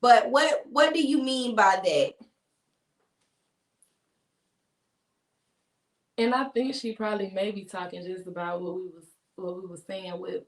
But what do you mean by that? And I think she probably may be talking just about what we was saying with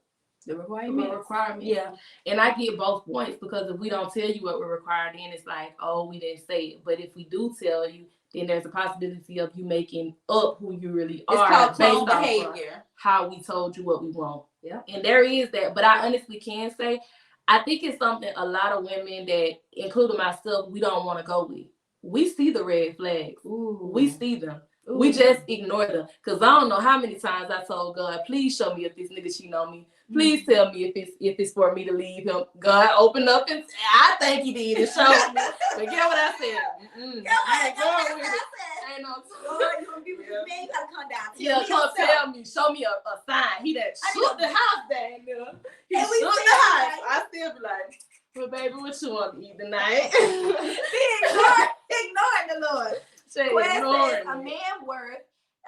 the requirements. Yeah. And I get both points, because if we don't tell you what we're required, then it's like, oh, we didn't say it. But if we do tell you, then there's a possibility of you making up who you really are based on behavior. How we told you what we want. Yeah. And there is that. But I honestly can say, I think it's something a lot of women, that including myself, we don't want to go with. We see the red flags. Ooh. We see them. We just ignore them. Because I don't know how many times I told God, please show me if this nigga cheating on me. Please tell me if it's for me to leave him. God opened up and I think he did and showed me. But get what I said. I ain't going with it. Ain't no Lord, you gonna be with this man? You gotta come down. Yeah, come tell me. Show me a sign. He that shook the house down there. He And we shook see the house. like- I still be like, well, baby, what you want to eat tonight? Ignoring the Lord. Say, Quest ignoring says me.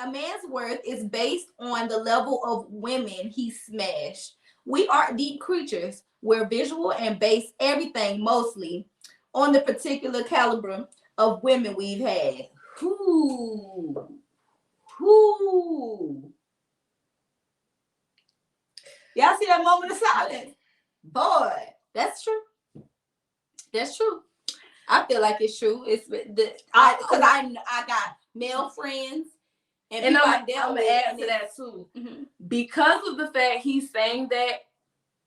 a man's worth is based on the level of women he smashed. We aren't deep creatures. We're visual and base everything mostly on the particular caliber of women we've had. Whoo. Y'all see that moment of silence? Boy, that's true. That's true. I feel like it's true. It's because I got male friends and And people I'm I dealt gonna with, add and to that too. Mhm. Because of the fact he's saying that,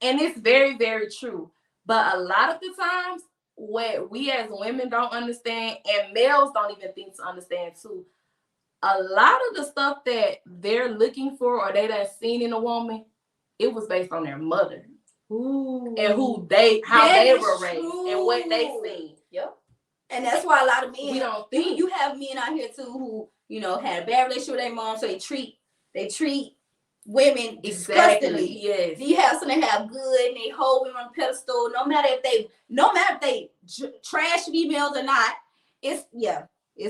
and it's very, very true. But a lot of the times, what we as women don't understand, and males don't even think to understand too, a lot of the stuff that they're looking for or they done seen in a woman, it was based on their mother. Ooh. And how That they is were raised true. and what they seen. Yep. And that's why a lot of men, We don't think. you have men out here too who, had a bad relationship with their mom, so they treat women disgustingly. Yes. You have some that have good and they hold women on a pedestal, no matter if they trash females or not. It's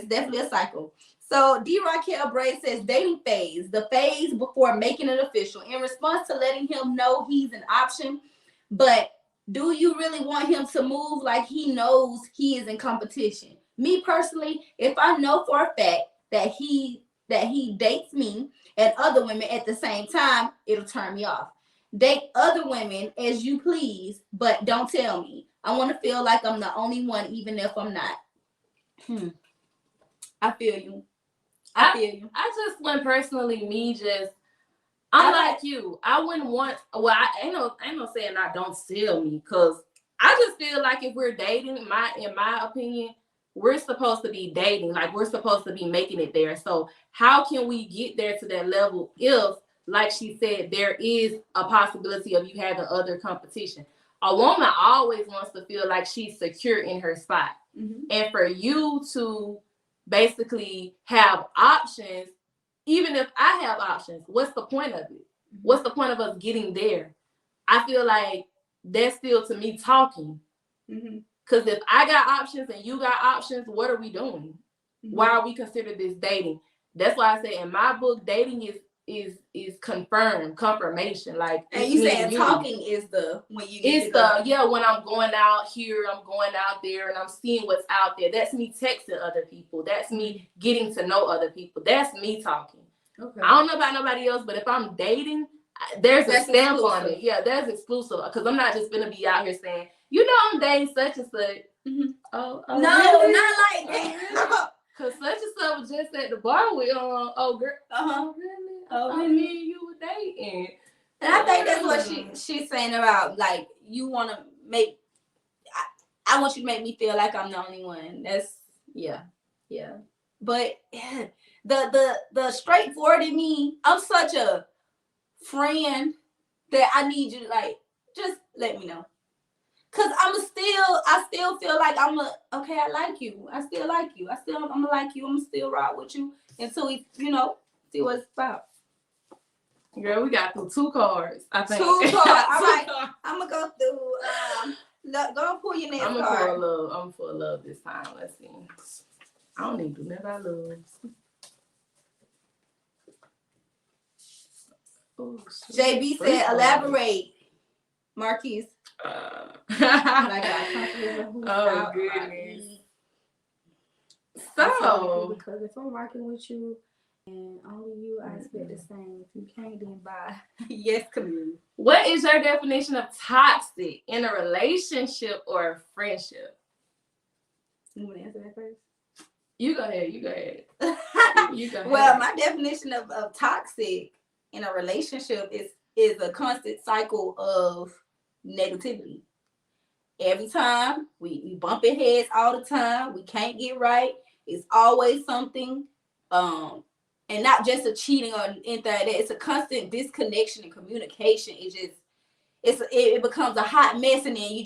definitely a cycle. So D. Raquel Bray says dating phase, the phase before making it official. In response to letting him know he's an option, but do you really want him to move like he knows he is in competition? Me personally, if I know for a fact that he dates me and other women at the same time, it'll turn me off. Date other women as you please, but don't tell me. I want to feel like I'm the only one, even if I'm not. I feel you. I feel you. I just went personally, I'm like you. I wouldn't want. Well, I ain't no saying I don't sell me, because I just feel like if we're dating, in my opinion, we're supposed to be dating. Like, we're supposed to be making it there. So how can we get there to that level if, like she said, there is a possibility of you having other competition? A woman always wants to feel like she's secure in her spot, and for you to basically have options. Even if I have options, what's the point of it? What's the point of us getting there? I feel like that's still, to me, talking. Because if I got options and you got options, what are we doing? Why are we considered this dating? That's why I say in my book, dating is confirmation. Like, and you saying talking is when I'm going out here, I'm going out there, and I'm seeing what's out there. That's me texting other people. That's me getting to know other people. That's me talking. Okay. I don't know about nobody else, but if I'm dating, there's a stamp on it. Yeah, that's exclusive, because I'm not just gonna be out here saying, I'm dating such and such. No, really? not like that. Cause such and such was just at the bar with girl. Really? Really? Me and you were dating. And I think that's what she's saying about, like, you want to make. I want you to make me feel like I'm the only one. That's yeah. But the straightforward in me, I'm such a friend that I need you to, like, just let me know. Cause I still feel like I like you. I still like you. I'm gonna like you. I'm still ride with you until we, see what it's about. Girl, we got through 2 cards, I think. 2 cards. All right. I'm gonna go through. Go and pull your next card. I'm for love this time. Let's see. I don't even do nothing about love. Oh, JB said, elaborate, Marquise. Oh goodness. So, because if I'm rocking with you and only you, I expect the same. If you can't, then bye. Yes, Camille. What is your definition of toxic in a relationship or a friendship? You want to answer that first? You go ahead. Well, my definition of toxic in a relationship is a constant cycle of negativity. Every time we bumping heads all the time. We can't get right. It's always something, and not just a cheating or anything like that. It's a constant disconnection and communication. It's just it becomes a hot mess, and then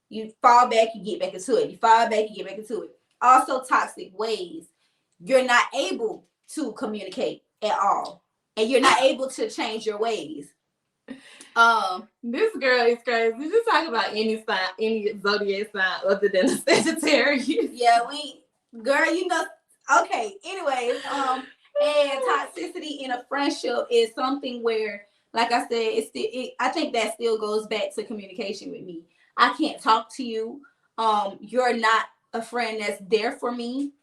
you fall back, you get back into it. You fall back, you get back into it. Also, toxic ways. You're not able to communicate at all, and you're not able to change your ways. This girl is crazy. You just talk about any sign, any zodiac sign other than the Sagittarius. Yeah, girl, okay. Anyways, and toxicity in a friendship is something where, like I said, I think that still goes back to communication with me. I can't talk to you. You're not a friend that's there for me.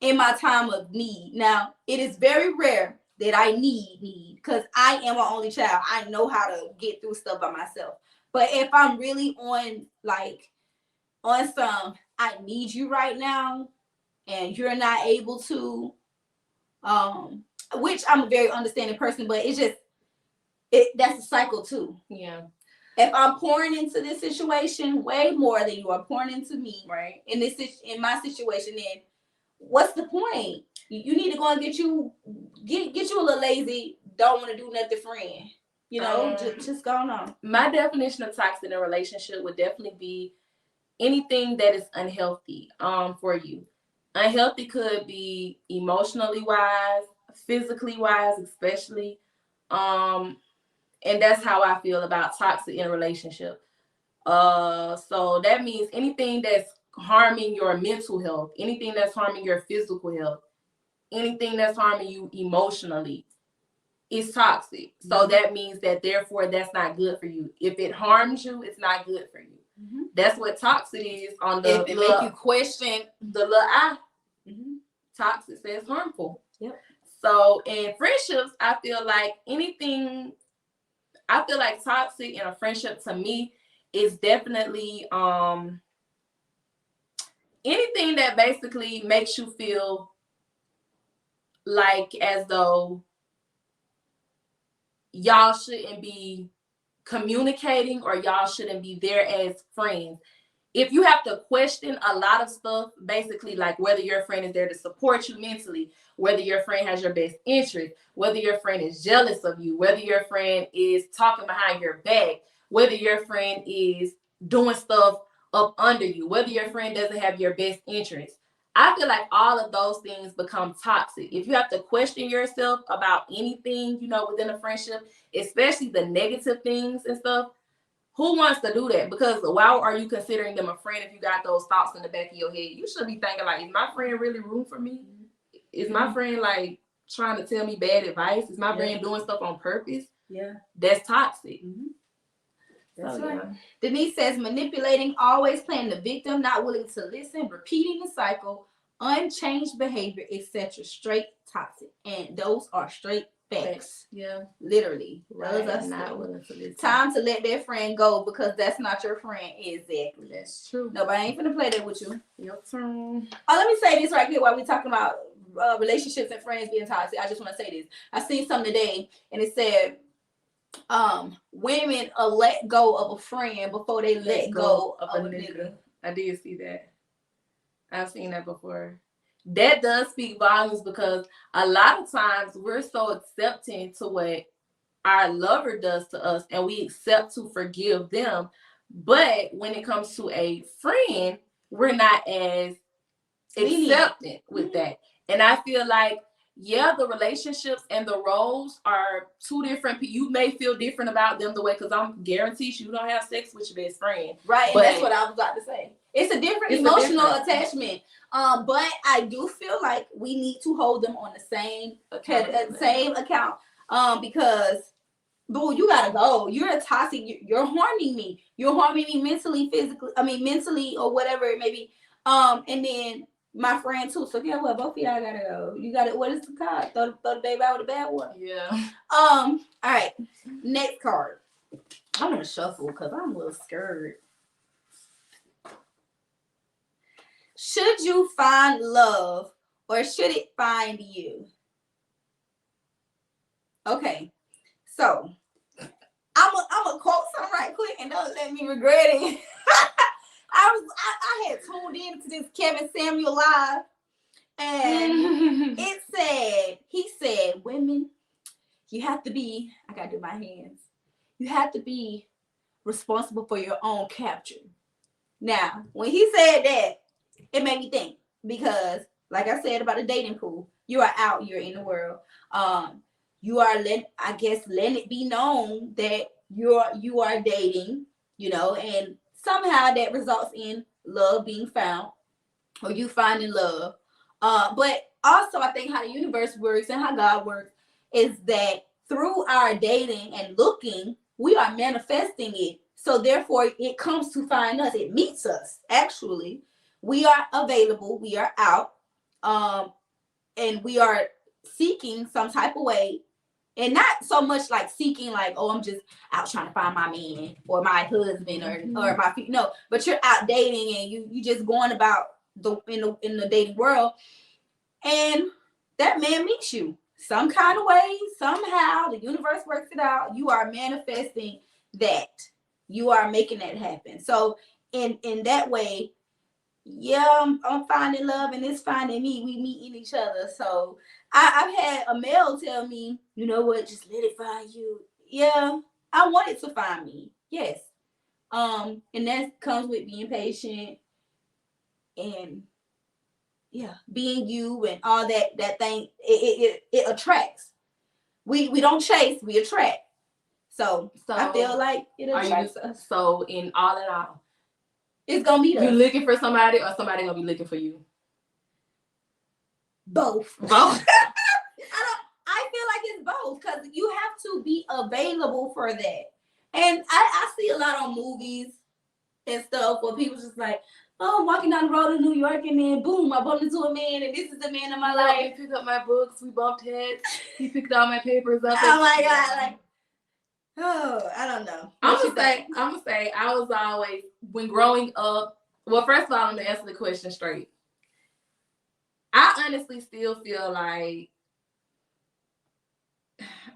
In my time of need. Now, it is very rare that I need, because I am an only child. I know how to get through stuff by myself. But if I'm really on some, I need you right now, and you're not able to, which I'm a very understanding person, but that's a cycle too. Yeah. If I'm pouring into this situation way more than you are pouring into me, right, in my situation, then what's the point? You need to go and get you a little lazy, don't want to do nothing friend. Just going on. My definition of toxic in a relationship would definitely be anything that is unhealthy for you. Unhealthy could be emotionally wise, physically wise, especially. And that's how I feel about toxic in a relationship. So that means anything that's harming your mental health, anything that's harming your physical health, anything that's harming you emotionally is toxic. So that means that therefore that's not good for you. If it harms you, it's not good for you. Mm-hmm. That's what toxic is on the if it make you question the little I. Mm-hmm. Toxic says harmful. Yep. So in friendships, I feel like toxic in a friendship to me is definitely anything that basically makes you feel like as though y'all shouldn't be communicating or y'all shouldn't be there as friends. If you have to question a lot of stuff, basically like whether your friend is there to support you mentally, whether your friend has your best interest, whether your friend is jealous of you, whether your friend is talking behind your back, whether your friend is doing stuff up under you, whether your friend doesn't have your best interest. I feel like all of those things become toxic. If you have to question yourself about anything, within a friendship, especially the negative things and stuff, who wants to do that? Because why are you considering them a friend if you got those thoughts in the back of your head? You should be thinking like, is my friend really rooting for me? Is my friend like trying to tell me bad advice? Is my friend doing stuff on purpose? Yeah. That's toxic. Mm-hmm. That's right. Yeah. Denise says manipulating, always playing the victim, not willing to listen, repeating the cycle, unchanged behavior, etc. Straight toxic. And those are straight facts. Yeah. Literally. Right. Those are not willing to listen. Time to let that friend go because that's not your friend. Exactly. That's true. Nobody ain't finna play that with you. Your turn. Oh, let me say this right here while we're talking about relationships and friends being toxic. I just want to say this. I seen something today and it said women let go of a friend before they let go of a nigga. I did see that. I've seen that before. That does speak volumes because a lot of times we're so accepting to what our lover does to us and we accept to forgive them. But when it comes to a friend, we're not as acceptant with that. And I feel like, yeah, the relationships and the roles are two different. You may feel different about them the way, because I'm guaranteed you don't have sex with your best friend. Right, but, and that's what I was about to say. It's a different emotional attachment. But I do feel like we need to hold them on the same account. Because boo, you gotta go. You're a toxic. You're harming me. You're harming me mentally, physically. mentally or whatever it may be. And then my friend too. So yeah, well, both of y'all gotta go. You gotta. What is the card? Throw the baby out with the bad one. Yeah. All right. Next card. I'm gonna shuffle because I'm a little scared. Should you find love or should it find you? Okay, so I'm a quote something right quick and don't let me regret it. I had tuned in to this Kevin Samuel live, and he said, women, you have to be. I gotta do my hands. You have to be responsible for your own capture. Now, when he said that, it made me think because, like I said about the dating pool, you are out, you're in the world. You are letting it be known that you are dating, and somehow that results in love being found or you finding love. But also, I think how the universe works and how God works is that through our dating and looking, we are manifesting it. So therefore, it comes to find us. It meets us. Actually, we are available. We are out, and we are seeking some type of way, and not so much like seeking, like, oh, I'm just out trying to find my man or my husband or my no. But you're out dating and you just going about in the dating world, and that man meets you some kind of way, somehow the universe works it out. You are manifesting that. You are making that happen. So in that way, yeah, I'm finding love and it's finding me. We meeting each other. So I've had a male tell me, you know what, just let it find you. Yeah, I want it to find me. Yes. And that comes with being patient and being you and all that thing. It attracts. We don't chase, we attract. So I feel like it attracts us. So in all, it's gonna be you looking for somebody or somebody gonna be looking for you? Both. Both. I feel like it's both because you have to be available for that. And I see a lot on movies and stuff where people just like, oh, I'm walking down the road in New York and then boom, I bumped into a man and this is the man of my life. He picked up my books, we bumped heads, he picked all my papers up. Oh my God, like, oh, I don't know. I'm gonna say I was always, when growing up, well, first of all, I'm gonna answer the question straight. I honestly still feel like,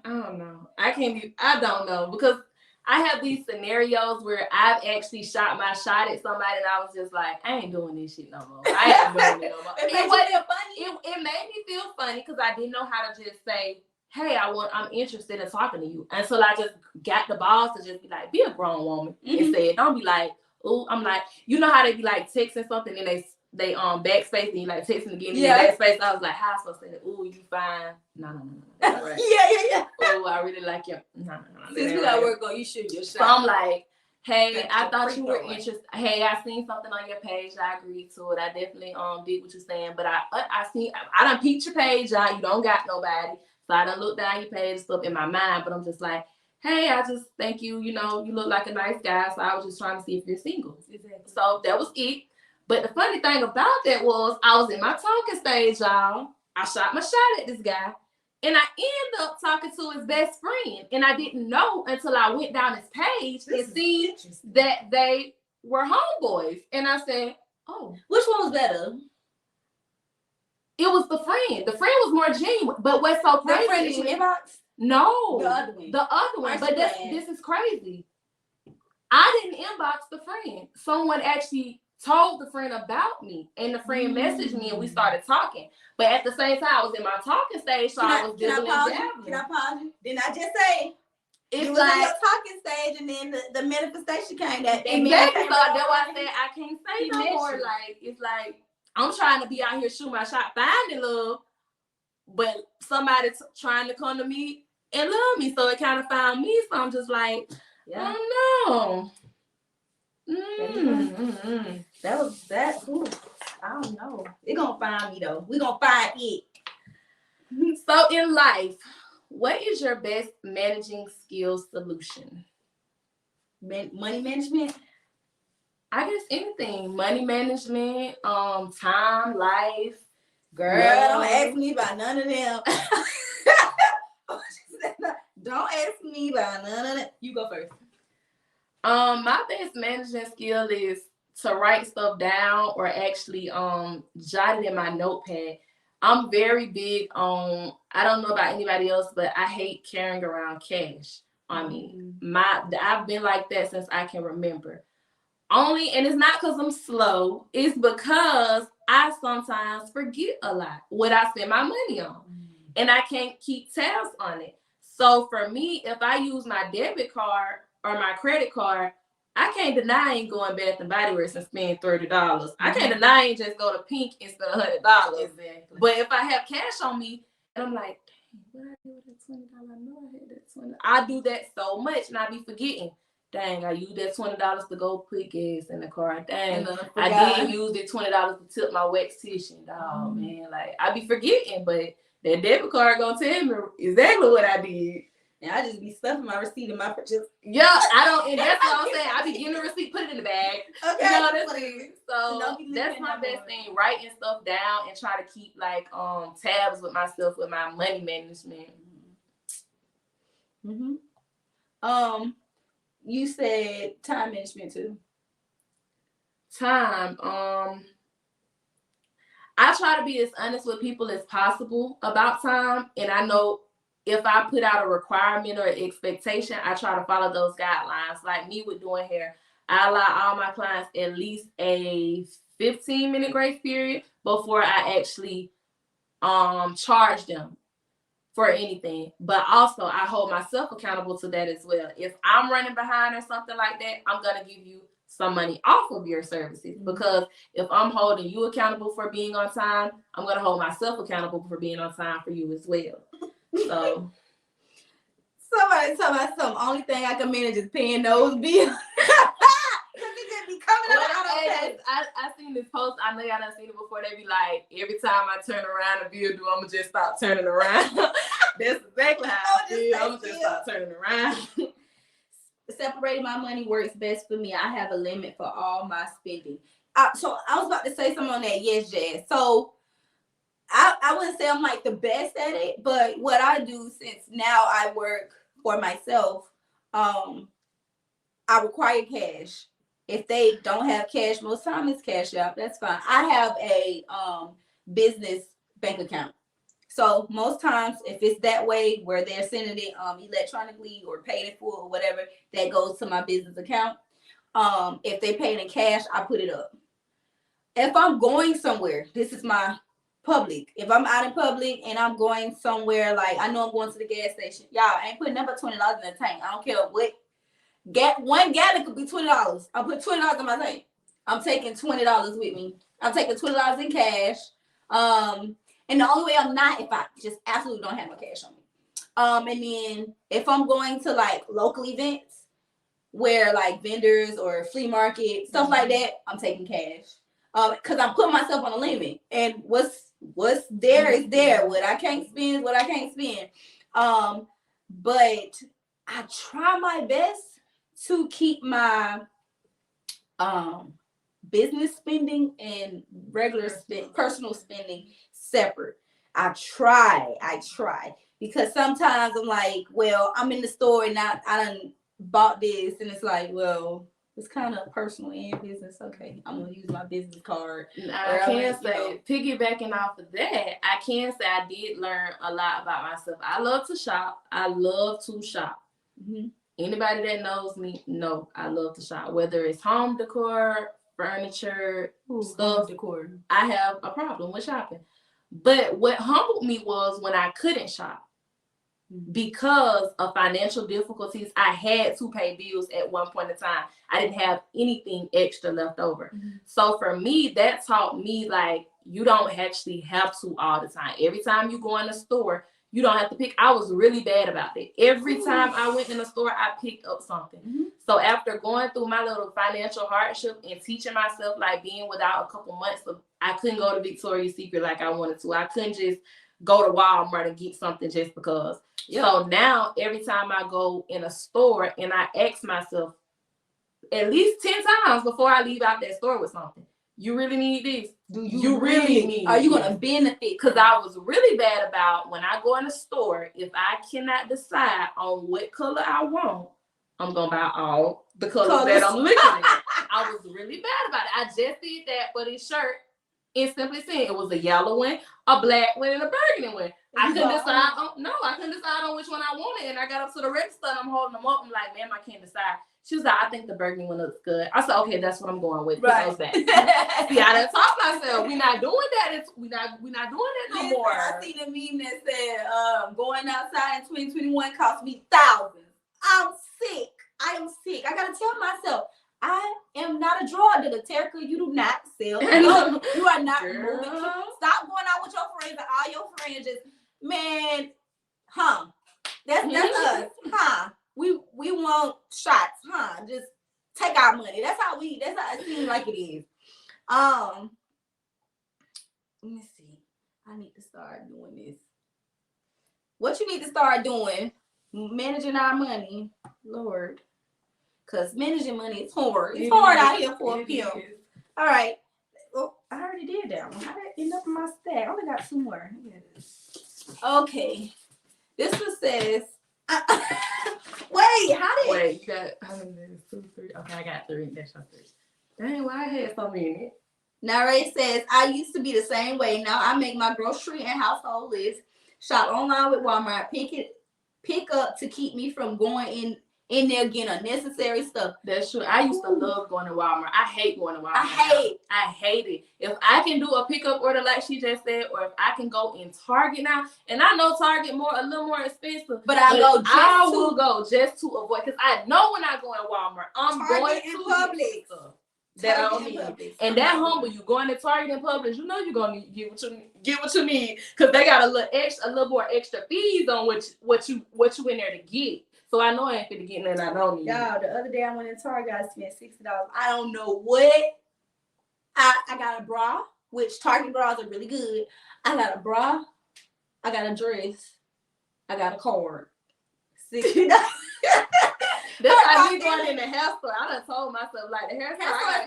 I don't know. I don't know, because I have these scenarios where I've actually shot my shot at somebody and I was just like, I ain't doing this shit no more. I ain't doing it no more. It wasn't funny. It made me feel funny because I didn't know how to just say, hey, I'm interested in talking to you. And so I just got the balls to just be like, be a grown woman and say it. Don't be like, oh, I'm like, you know how they be like texting something and they backspace and you like texting again in backspace. I was like, how I supposed to say, oh, you fine? No. That's right. Yeah. Oh, I really like you. No. Since we got work on, you shoot your shot. So I'm like, hey, I thought you were interested. Hey, I seen something on your page. I agreed to it. I definitely did what you're saying. But I done peeked your page out. You don't got nobody. So I done looked down your page stuff in my mind. But I'm just like, hey, I just think you look like a nice guy. So I was just trying to see if you're single. Exactly. So that was it. But the funny thing about that was I was in my talking stage, y'all. I shot my shot at this guy. And I ended up talking to his best friend. And I didn't know until I went down his page and seen that they were homeboys. And I said, oh. Which one was better? It was the friend. The friend was more genuine. But what's so crazy? That friend in inbox? No. The other one. The other one. But this is crazy. I didn't inbox the friend. Someone actually told the friend about me, and the friend messaged me, and we started talking. But at the same time, I was in my talking stage, so I was dibbling and dabbling. Can I pause you? Didn't I just say it's was like in your talking stage, and then the manifestation came. Exactly. So that's why I said I can't say no more. Like it's like I'm trying to be out here shooting my shot, finding love, but somebody trying to come to me and love me. So it kind of found me. So I'm just like, I don't know. That was that. Ooh, I don't know. They're gonna find me though. We're gonna find it. So in life, what is your best managing skills solution? Money management? I guess anything. Money management, time, life. Girl, don't ask me about none of them. Don't ask me about none of that. You go first. My best management skill is to write stuff down or actually jot it in my notepad. I'm very big on, I don't know about anybody else, but I hate carrying around cash on me. I've been like that since I can remember. And it's not because I'm slow, it's because I sometimes forget a lot what I spend my money on. And I can't keep tabs on it. So for me, if I use my debit card or my credit card, I can't deny I ain't going Bath and Body Works and spend $30. I can't deny I ain't just go to Pink and spend $100. Exactly. But if I have cash on me and I'm like, dang, what I do with that $20? I know I had that $20. I do that so much and I be forgetting. Dang, I used that $20 to go put gas in the car. Dang, I didn't use that $20 to tip my waxtician. Oh man, like I be forgetting, but that debit card gonna tell me exactly what I did. And I just be stuffing my receipt in my purchase. Yeah, I don't, and that's what I'm saying. I be getting the receipt, put it in the bag. Okay. You know, that's my best thing, writing stuff down and try to keep like tabs with myself with my money management. You said time management too. Time. I try to be as honest with people as possible about time, and I know if I put out a requirement or expectation, I try to follow those guidelines. Like me with doing hair, I allow all my clients at least a 15-minute grace period before I actually charge them for anything. But also I hold myself accountable to that as well. If I'm running behind or something like that, I'm gonna give you some money off of your services, because if I'm holding you accountable for being on time, I'm gonna hold myself accountable for being on time for you as well. So somebody talking about something. Only thing I can manage is paying those bills. Cause it just be coming out of I seen this post. I know y'all done seen it before. They be like, every time I turn around, a bill due, I'ma just stop turning around. That's exactly how I feel. I'ma just stop turning around. Separating my money works best for me. I have a limit for all my spending. So I was about to say something on that. Yes, Jazz. So I wouldn't say I'm like the best at it, but what I do, since now I work for myself, I require cash. If they don't have cash, most time it's cash out. That's fine. I have a business bank account. So most times, if it's that way where they're sending it electronically or paid in full or whatever, that goes to my business account. If they pay it in cash, I put it up. If I'm going somewhere, this is my public. If I'm out in public and I'm going somewhere, like I know I'm going to the gas station, y'all, I ain't putting number $20 in the tank. I don't care what. One gallon could be $20. I'll put $20 in my tank. I'm taking $20 with me. I'm taking $20 in cash. And the only way I'm not, if I just absolutely don't have my cash on me. And then if I'm going to like local events where like vendors or flea market, stuff like that, I'm taking cash. Because I'm putting myself on a limit. And what's there is there. What I can't spend is what I can't spend. But I try my best to keep my business spending and regular personal spending separate. I try because sometimes I'm like, well, I'm in the store and I done bought this, and it's like, well, it's kind of personal and business. Okay, I'm gonna use my business card. I can say, piggybacking off of that, I can say I did learn a lot about myself. I love to shop. Mm-hmm. Anybody that knows me know I love to shop, whether it's home decor, furniture, stuff. Decor. I have a problem with shopping. But what humbled me was when I couldn't shop. Because of financial difficulties, I had to pay bills at one point in time. I didn't have anything extra left over. So for me, that taught me like you don't actually have to all the time. Every time you go in the store, you don't have to pick. I was really bad about it. Every time I went in the store, I picked up something. So after going through my little financial hardship and teaching myself, like being without a couple months, I couldn't go to Victoria's Secret like I wanted to. I couldn't just go to Walmart and get something just because. So now every time I go in a store and I ask myself at least 10 times before I leave out that store with something, you really need this? Do you really need Are you going to benefit? Because I was really bad about when I go in the store, if I cannot decide on what color I want, I'm going to buy all the colors that I'm looking at. I was really bad about it. I just did that for this shirt and simply said it was a yellow one, a black one, and a burgundy one. I couldn't decide on which one I wanted. And I got up to the register and I'm holding them up. I'm like, ma'am, I can't decide. She was like, I think the burgundy one looks good. I said, okay, that's what I'm going with. Right. That. See, I done taught myself. We're not doing that. We're not doing that no more. I seen a meme that said, going outside in 2021 cost me thousands. I'm sick. I am sick. I gotta tell myself, a drug dealer, Terica. You do not sell. No, you are not moving. Girl. Stop going out with your friends and all your friends just, man, huh? That's us, huh? We want shots, huh? Just take our money. That's how it seems like it is. Let me see. I need to start doing this. What you need to start doing, managing our money, Lord. Because managing money is hard. It's hard out here for a pimp. All right. Well, I already did that one. How did it end up in my stack? I only got 2 more. Okay. This one says, Wait, you got how many minutes? 2, 3. Okay, I got 3. That's your 3. Dang, why I had so many? Narrate says, I used to be the same way. Now I make my grocery and household list, shop online with Walmart, pick up to keep me from going in there getting unnecessary stuff. That's true. I used to love going to Walmart. I hate going to Walmart. I hate it. If I can do a pickup order like she just said, or if I can go in Target now, and I know Target a little more expensive, but I will go just to avoid, because I know when I go in Walmart, I'm Target going in to public. That I don't need. And that humble, you going to Target and Publix, you know you're gonna get what you need, because they got a little more extra fees on what you in there to get. So I know I ain't finna get nothing I don't need. Y'all, the other day I went in Target, I spent $60. I don't know what. I got a bra, which Target bras are really good. I got a bra, I got a dress, I got a card. $60. That's like me going in the hair store. I done told myself, like, the hair store, I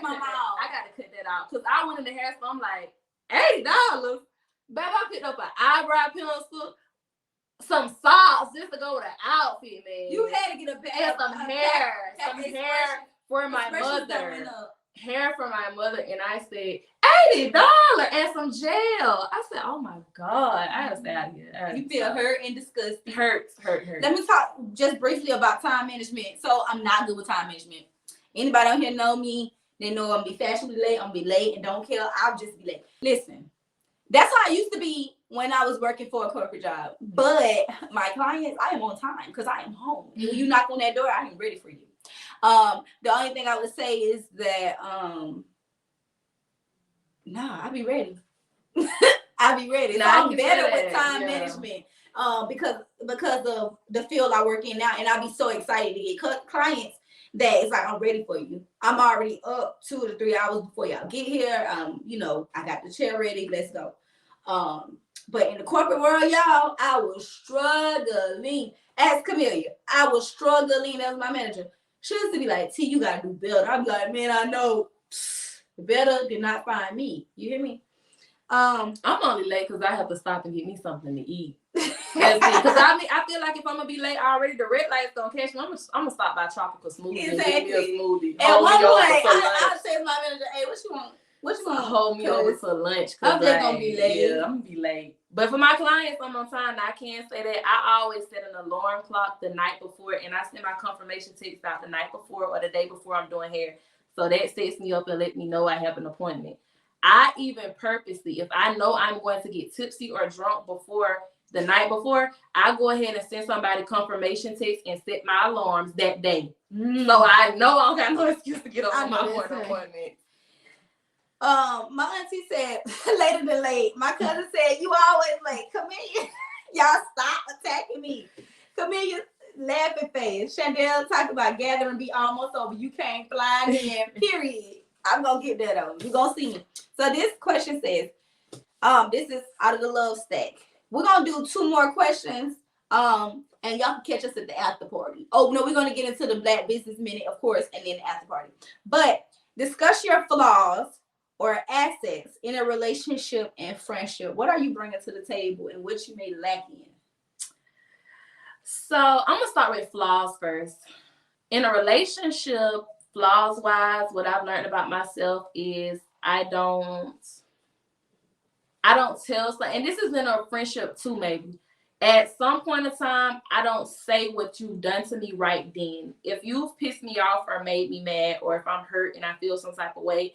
gotta cut that out. Because I went in the hair store, I'm like, $80. Babe, I picked up an eyebrow pencil, some socks just to go with an outfit, man. You had to get a bag. And some hair for my mother. Hair for my mother, and I said $80 and some gel. I said, oh my God, I gotta stay out of here. You feel hurt and disgusted. Hurt. Let me talk just briefly about time management. So I'm not good with time management. Anybody out here know me, they know I'm gonna be fashionably late, I'm gonna be late and don't care. I'll just be late. Listen, that's how I used to be when I was working for a corporate job. But my clients, I am on time because I am home. And when you knock on that door, I am ready for you. The only thing I would say is that I'll be ready. I'll be ready. So I'm better with time management. Because of the field I work in now, and I'll be so excited to get clients that it's like I'm ready for you. I'm already up 2 to 3 hours before y'all get here. I got the chair ready. Let's go. But in the corporate world, y'all, I was struggling. Ask Camellia. I was struggling as my manager. She used to be like, T, you gotta do better. I'd be like, man, I know. Better did not find me. You hear me? I'm only late because I have to stop and get me something to eat. Because I feel like if I'm gonna be late already, the red light's gonna catch me. I'm gonna stop by Tropical Smoothie and get me a smoothie. At one point, I said to my manager, hey, what you want? What you want? Hold me over for lunch. I'm just gonna be late. Yeah, I'm gonna be late. But for my clients, I'm on time. I can't say that. I always set an alarm clock the night before, and I send my confirmation text out the night before or the day before I'm doing hair. So that sets me up and let me know I have an appointment. I even purposely, if I know I'm going to get tipsy or drunk before the night before, I go ahead and send somebody confirmation text and set my alarms that day. So I know I don't have no excuse to get up on my appointment. My auntie said, later than late. My cousin said, you always late. Camellia, y'all stop attacking me. Camellia, laughing face. Chandel talk about gathering be almost over. You can't fly in, period. I'm going to get that on. You're going to see me. So this question says, this is out of the love stack. We're going to do 2 more questions. And y'all can catch us at the after party. Oh, no, we're going to get into the Black Business Minute, of course, and then the after party. But discuss your flaws or assets in a relationship and friendship. What are you bringing to the table and what you may lack in? So I'm going to start with flaws first. In a relationship, flaws-wise, what I've learned about myself is I don't tell, and this is in a friendship too, maybe. At some point in time, I don't say what you've done to me right then. If you've pissed me off or made me mad, or if I'm hurt and I feel some type of way,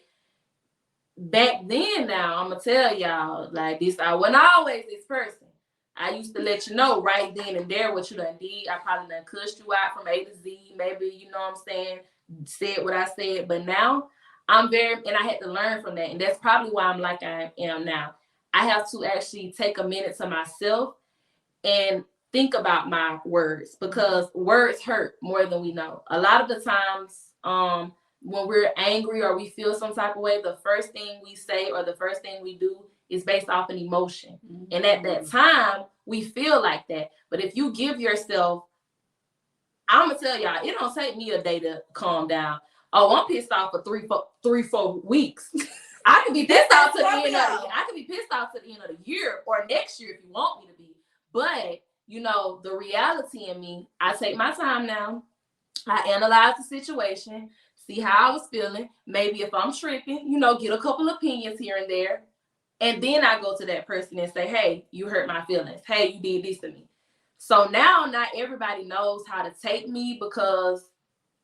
back then now, I'm going to tell y'all, like this, I wasn't always this person. I used to let you know right then and there what you done did. I probably done cussed you out from A to Z. Maybe, you know what I'm saying, said what I said. But now, and I had to learn from that. And that's probably why I'm like I am now. I have to actually take a minute to myself and think about my words, because words hurt more than we know. A lot of the times, when we're angry or we feel some type of way, the first thing we say or the first thing we do is based off an emotion. Mm-hmm. And at that time, we feel like that. But if you give yourself, I'm gonna tell y'all, it don't take me a day to calm down. Oh, I'm pissed off for 4 weeks. I could be pissed off to the end of the year. I could be pissed off to the end of the year or next year if you want me to be. But you know, the reality in me, I take my time now. I analyze the situation, see how I was feeling. Maybe if I'm tripping, you know, get a couple opinions here and there. And then I go to that person and say, hey, you hurt my feelings. Hey, you did this to me. So now not everybody knows how to take me because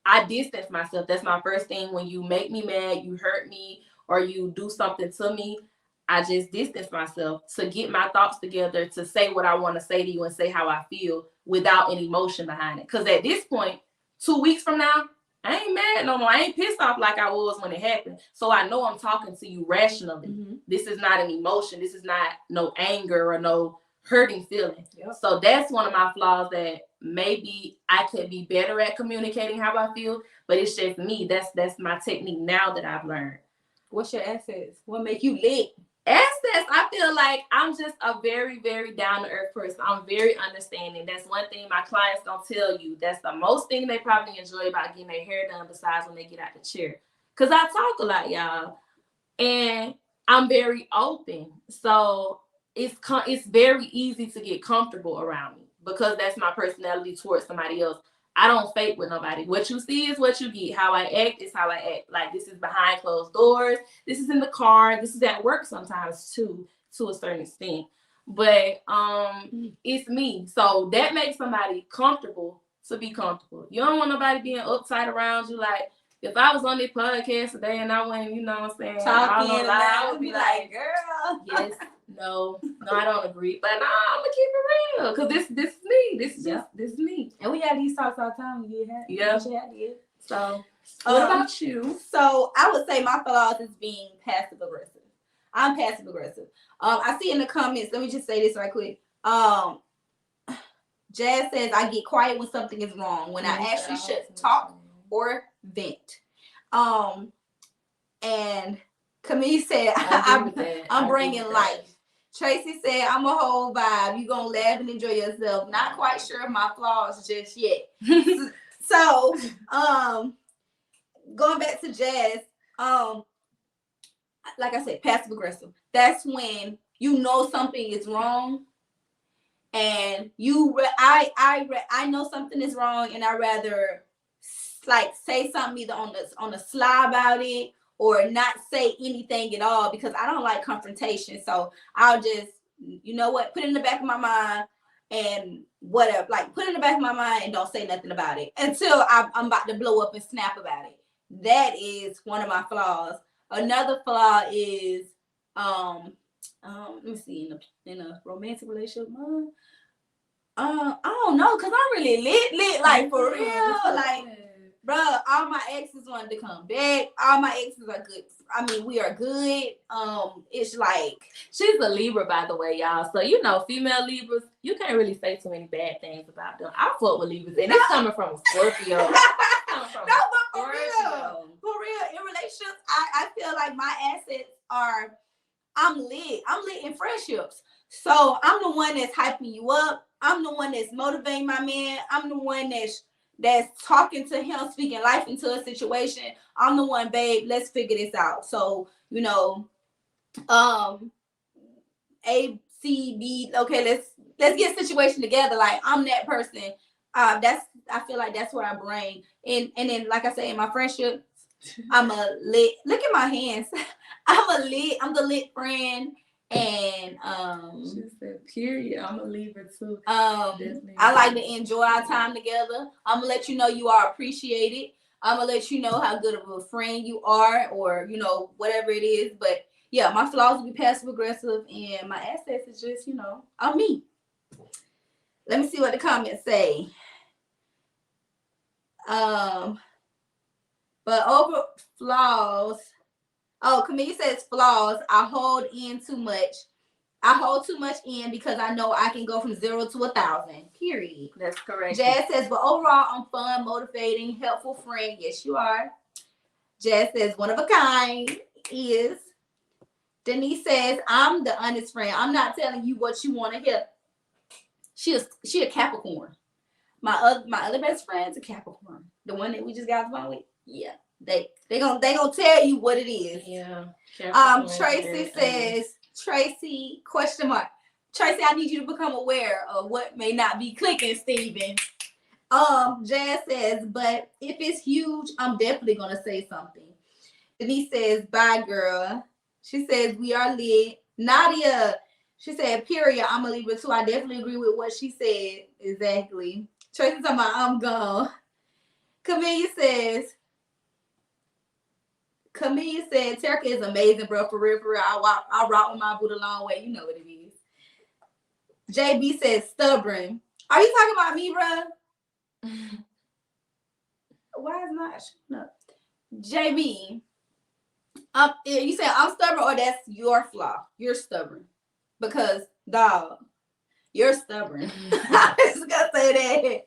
I distance myself. That's my first thing. When you make me mad, you hurt me, or you do something to me, I just distance myself to get my thoughts together, to say what I want to say to you and say how I feel without any emotion behind it. Because at this point, 2 weeks from now, I ain't mad no more. I ain't pissed off like I was when it happened. So I know I'm talking to you rationally. Mm-hmm. This is not an emotion. This is not no anger or no hurting feeling. Yep. So that's one of my flaws, that maybe I could be better at communicating how I feel, but it's just me. That's my technique now that I've learned. What's your assets? What make you lit? Assets, I feel like I'm just a very, very down-to-earth person. I'm very understanding. That's one thing my clients gonna tell you. That's the most thing they probably enjoy about getting their hair done, besides when they get out the chair. Because I talk a lot, y'all. And I'm very open. So it's very easy to get comfortable around me because that's my personality towards somebody else. I don't fake with nobody. What you see is what you get. How I act is how I act. Like, this is behind closed doors. This is in the car. This is at work sometimes too, to a certain extent. But it's me. So that makes somebody comfortable to be comfortable. You don't want nobody being uptight around you. Like, if I was on this podcast today and I went, you know what I'm saying, talking and I would be like, girl. Yes, no, I don't agree. But no, I'm gonna keep it real. Cause this is me. This is me. And we have these talks all the time. Yeah. So what about you? So I would say my flaws is being passive aggressive. I'm passive aggressive. I see in the comments, let me just say this right quick. Jazz says I get quiet when something is wrong, when I actually should talk or vent. And Camille said I'm bringing life. Tracy said I'm a whole vibe. You gonna laugh and enjoy yourself. Not quite sure of my flaws just yet. So going back to Jazz, like I said, passive aggressive. That's when you know something is wrong, and I know something is wrong, and I rather like say something either on the sly about it or not say anything at all, because I don't like confrontation. So I'll just, you know what, put it in the back of my mind and whatever, like put it in the back of my mind and don't say nothing about it until I'm about to blow up and snap about it. That is one of my flaws. Another flaw is, let me see, in a romantic relationship, I don't know, cause I'm really lit, like for real, like, bruh, all my exes wanted to come back. All my exes are good. I mean, we are good. It's like, she's a Libra, by the way, y'all. So you know, female Libras, you can't really say too many bad things about them. I fuck with Libras, and it's coming from a Scorpio. For real, in relationships, I feel like my assets are, I'm lit in friendships. So I'm the one that's hyping you up. I'm the one that's motivating my man. I'm the one that's talking to him, speaking life into a situation. I'm the one, babe, let's figure this out. So, you know, A, C, B, okay, let's get a situation together. Like, I'm that person. I feel like that's what I bring. And then, like I say, in my friendship, I'm a lit, look at my hands. I'm the lit friend. And she said, period. I'm gonna leave her too. I like to enjoy our time together. I'm gonna let you know you are appreciated. I'm gonna let you know how good of a friend you are, or you know, whatever it is. But yeah, my flaws will be passive aggressive, and my assets is just, you know, I'm me. Let me see what the comments say. But over flaws. Oh, Camille says flaws. I hold too much in because I know I can go from 0 to 1,000. Period. That's correct. Jazz says, but overall, I'm fun, motivating, helpful friend. Yes, you are. Jazz says, one of a kind is. Denise says, I'm the honest friend. I'm not telling you what you want to hear. She a Capricorn. My other best friend's a Capricorn. The one that we just got on with. Yeah. They gonna tell you what it is. Yeah. Tracy says, Tracy, question mark. Tracy, I need you to become aware of what may not be clicking, Steven. Jazz says, but if it's huge, I'm definitely gonna say something. Denise says, bye, girl. She says, we are lit. Nadia, she said, period. I'm a Libra too. I definitely agree with what she said. Exactly. Tracy talking about, I'm gone. Camille said, Terica is amazing, bro. For real, for real. I rock with my boot a long way. You know what it is. JB says, stubborn. Are you talking about me, bro? Why is not showing up? JB, you say I'm stubborn, or that's your flaw. You're stubborn. Because, dog, you're stubborn. I'm just gonna say that.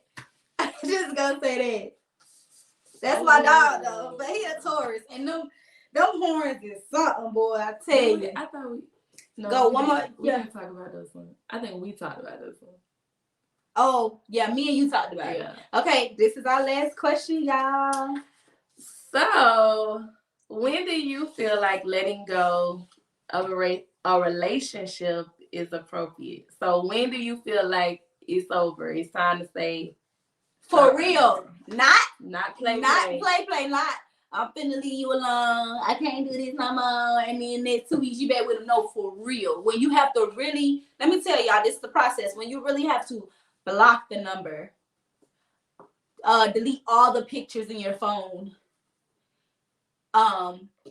That's my dog, though. But he a Taurus. And them horns is something, boy. I tell you. I thought we... No, go one more. We didn't talk about this one. I think we talked about this one. Oh, yeah. Me and you talked about it. Okay. This is our last question, y'all. So, when do you feel like letting go of a relationship is appropriate? So, when do you feel like it's over? It's time to say... For real. Not play. I'm finna leave you alone. I can't do this no more. And then next 2 weeks you back with a no, for real. When you have to really, let me tell y'all, this is the process. When you really have to block the number, delete all the pictures in your phone,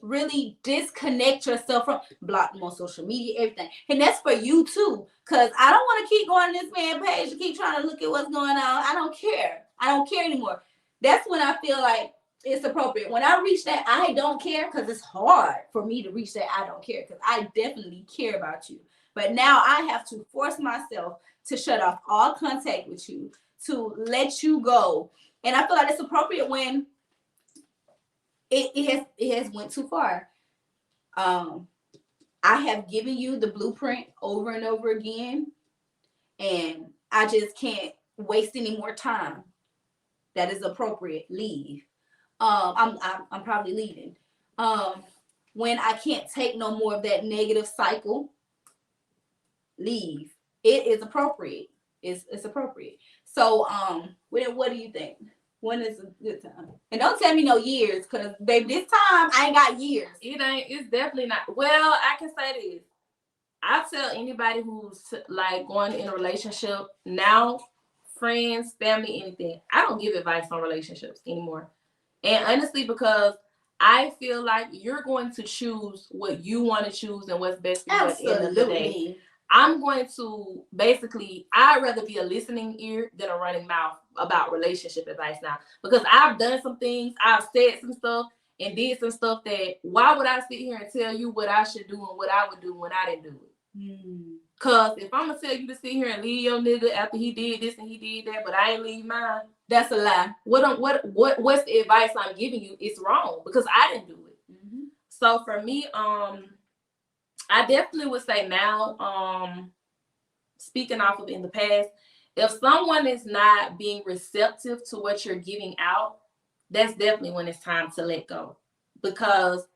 really disconnect yourself from, block them on social media, everything. And that's for you too. Cause I don't want to keep going to this man's page to keep trying to look at what's going on. I don't care. I don't care anymore. That's when I feel like it's appropriate. When I reach that I don't care, because it's hard for me to reach that I don't care, because I definitely care about you. But now I have to force myself to shut off all contact with you, to let you go. And I feel like it's appropriate when it has went too far. I have given you the blueprint over and over again, and I just can't waste any more time. That is appropriate. Leave. I'm probably leaving. When I can't take no more of that negative cycle, leave. It is appropriate. It's appropriate. So what do you think? When is a good time? And don't tell me no years, because baby, this time I ain't got years. It's definitely not. Well, I can say this. I tell anybody who's like going in a relationship now, friends, family, anything, I don't give advice on relationships anymore. And honestly, because I feel like you're going to choose what you want to choose and what's best for you at the end of the day. I'm going to basically, I'd rather be a listening ear than a running mouth about relationship advice now. Because I've done some things, I've said some stuff and did some stuff that, why would I sit here and tell you what I should do and what I would do when I didn't do it? Because if I'm going to tell you to sit here and leave your nigga after he did this and he did that, but I ain't leave mine, that's a lie. What's the advice I'm giving you? It's wrong because I didn't do it. Mm-hmm. So for me, I definitely would say now, speaking off of in the past, if someone is not being receptive to what you're giving out, that's definitely when it's time to let go. Because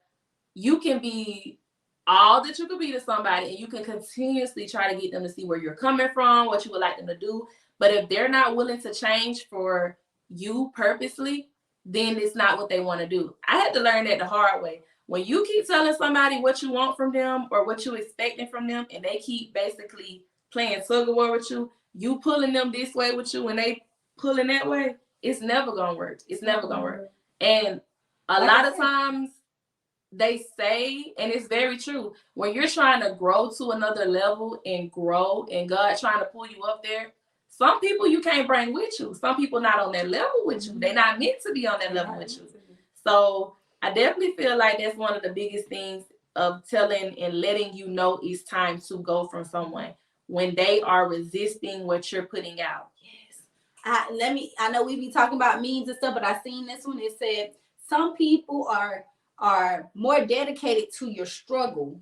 you can be all that you could be to somebody and you can continuously try to get them to see where you're coming from, what you would like them to do. But if they're not willing to change for you purposely, then it's not what they want to do. I had to learn that the hard way. When you keep telling somebody what you want from them or what you're expecting from them, and they keep basically playing tug of war with you, you pulling them this way with you and they pulling that way, it's never going to work. It's never going to work. And a lot of times they say, and it's very true, when you're trying to grow to another level and grow and God trying to pull you up there, some people you can't bring with you. Some people not on that level with you. They're not meant to be on that level with you. So I definitely feel like that's one of the biggest things of telling and letting you know it's time to go from someone when they are resisting what you're putting out. Yes. I know we be talking about memes and stuff, but I seen this one. It said some people are more dedicated to your struggle